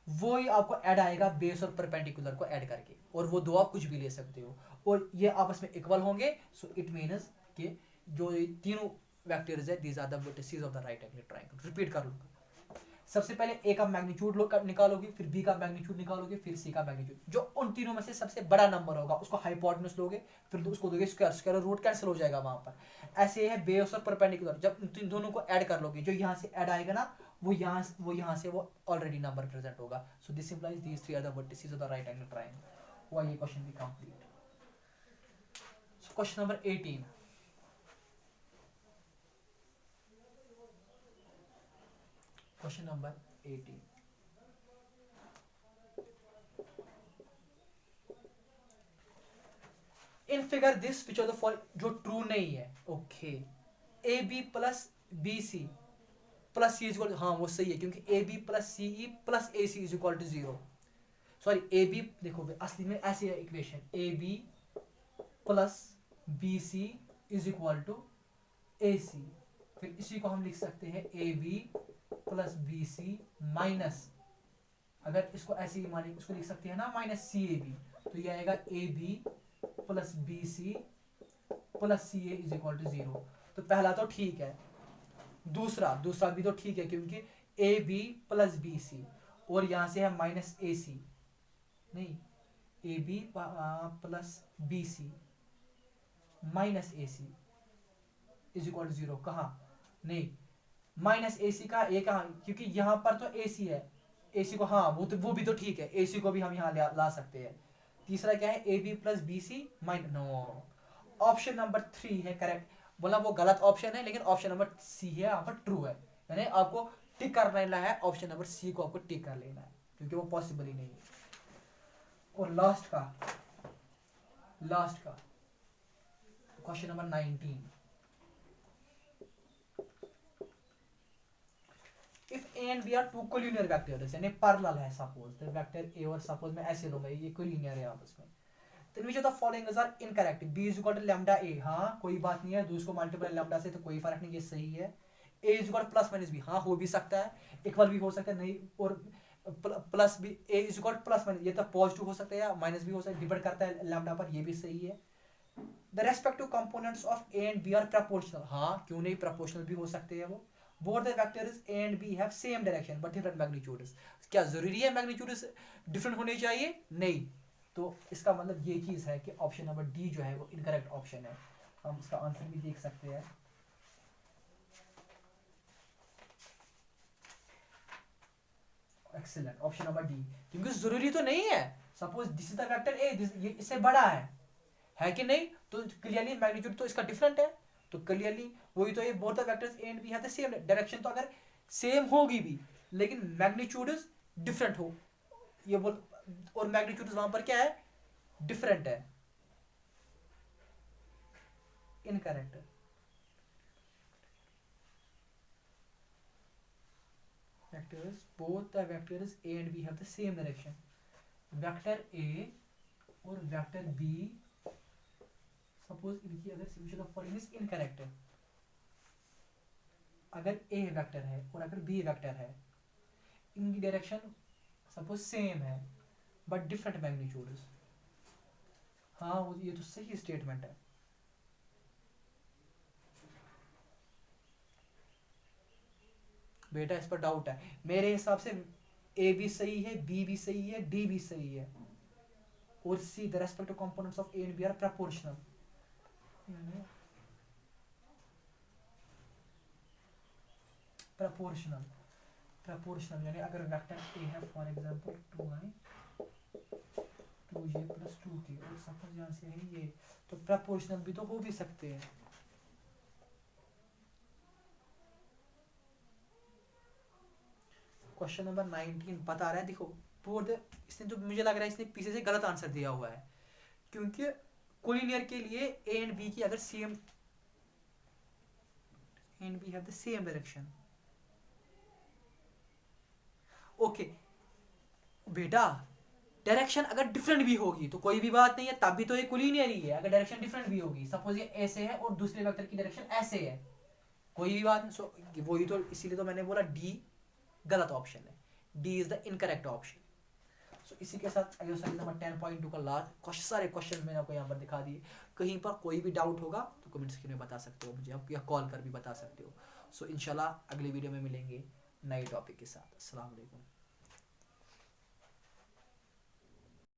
वो ही आपको ऐड आएगा बेस और परपेंडिकुलर को ऐड करके, और वो दो आप कुछ भी ले सकते हो, और ये आपस में इक्वल होंगे। सो इट मीन्स कि जो तीनों वेक्टर्स है these are the vertices of the right angle triangle. Repeat कर लूंगा, सबसे पहले ए का मैग्नीट्यूड निकालोगे, फिर बी का मैग्नीट्यूड निकालोगे, फिर सी का मैग्नीट्यूड। जो उन तीनों में से सबसे बड़ा नंबर होगा उसको हाइपोटेन्यूज लोगे, फिर उसको दोगे स्क्वायर, स्क्वायर रूट कैंसिल हो जाएगा वहां पर। ऐसे है बेस और परपेंडिकुलर, जब इन दोनों को ऐड कर लोगे, जो यहाँ से ऐड आएगा ना वो यहाँ से वो ऑलरेडी नंबर प्रेजेंट होगा। So this implies these three are the vertices of the right angle triangle. हुआ ये क्वेश्चन भी complete. So question number 18, question number 18, in figure this which of the following, जो ट्रू नहीं है, okay, A B plus B C plus C is equal, हाँ वो सही है क्योंकि A B plus C E plus A C is equal to 0। Sorry A B, देखो असली में ऐसी है equation, A B plus B C is equal to A C, फिर इसी को हम लिख सकते हैं A B plus B C minus, अगर इसको ऐसे ही माने इसको लिख सकते हैं ना माइनस सी ए बी, तो ये आएगा A B plus B C plus C A is equal to 0। तो पहला तो ठीक है, दूसरा भी तो ठीक है क्योंकि A B plus B C और यहां से है माइनस ए सी, नहीं A B plus B C minus A C is equal to 0, कहा नहीं माइनस ए सी का ए कहा, क्योंकि यहां पर तो ए सी है, ए सी को हाँ वो भी तो ठीक है, ए सी को भी हम यहाँ ला सकते हैं। तीसरा क्या है, A B plus B C minus, no, option number 3 है करेक्ट, बोला वो गलत ऑप्शन है लेकिन ऑप्शन नंबर सी है यहाँ पर ट्रू है, यानी आपको टिक कर लेना है, ऑप्शन नंबर सी को आपको टिक कर लेना है क्योंकि वो पॉसिबल ही नहीं है। और लास्ट का question number 19, if A and B are two collinear vectors, यानी पैरेलल है, सपोज द वेक्टर ए और सपोज मैं ऐसे लूंगा ये कोलिनियर है आपस में, then which of the following are incorrect, b is equal to lambda a, हाँ कोई बात नहीं है, दूसरे को मल्टीप्लाई लैम्डा से तो कोई फर्क नहीं, ये सही है। a is equal to plus minus b, हाँ हो भी सकता है, इक्वल भी हो सकता है, नहीं, और plus b a is equal to plus minus, ये तो पॉजिटिव हो सकता है या माइनस भी हो सकता है, डिपेंड करता है लैम्डा पर, ये भी सही है। the respective components of a and b are proportional, हाँ क्यों नहीं, proportional भी हो सकते हैं वो। both the vectors a and b have same direction but different magnitudes, क्या जरूरी है magnitudes डिफरेंट होने चाहिए, नहीं, तो इसका मतलब ये चीज है कि ऑप्शन नंबर डी जो है वो इनकरेक्ट ऑप्शन है। हम इसका आंसर भी देख सकते हैं, एक्सीलेंट, ऑप्शन नंबर डी, क्योंकि जरूरी तो नहीं है, suppose this is the vector ए, ये इससे बड़ा है कि नहीं, तो क्लियरली मैग्नीट्यूड तो इसका डिफरेंट है, तो क्लियरली वही तो ये both the vectors A and B have the same direction, तो अगर सेम होगी भी लेकिन मैग्नीट्यूड डिफरेंट हो, ये बोल, और मैग्नीट्यूड वहां पर क्या है, डिफरेंट है, incorrect. vectors, both the vectors a and b have the same direction, vector a और vector b सपोज इनकी अगर solution of following is incorrect है, अगर a वेक्टर है और अगर b वेक्टर है, इनकी डायरेक्शन सपोज सेम है बट डिफरेंट मैग्नीट्यूड्स, हाँ ये तो सही स्टेटमेंट है। बेटा इस पर डाउट है, मेरे हिसाब से ए भी सही है, बी भी सही है, डी भी सही है, और see the respective components of A and B are proportional, proportional यानी अगर वेक्टर ए है for example 2i 2j plus 2k और सपोज यहाँ से है ये, तो प्रोपोर्शनल भी तो हो भी सकते हैं। क्वेश्चन नंबर 19 बता रहा है, देखो बोर्ड, इसने तो मुझे लग रहा है इसने पीछे से गलत आंसर दिया हुआ है, क्योंकि कोलिनियर के लिए ए एंड बी की अगर same and B have the same direction, okay बेटा डायरेक्शन अगर डिफरेंट भी होगी तो कोई भी बात नहीं है, तब भी तो ये कोलिनियर ही है, अगर डायरेक्शन डिफरेंट भी होगी, सपोज ये ऐसे है और दूसरे वेक्टर की डायरेक्शन ऐसे है, कोई भी बात नहीं, सो वही तो, इसीलिए तो मैंने बोला डी गलत ऑप्शन है, D is the incorrect option. So इसी के साथ एक्सरसाइज नंबर 10.2 का लास्ट सारे क्वेश्चन मैंने आपको यहाँ पर दिखा दिए, कहीं पर कोई भी डाउट होगा तो कमेंट सेक्शन में बता सकते हो मुझे आप, या कॉल कर भी बता सकते हो। सो इंशाल्लाह अगले वीडियो में मिलेंगे नए टॉपिक के साथ। अस्सलाम वालेकुम।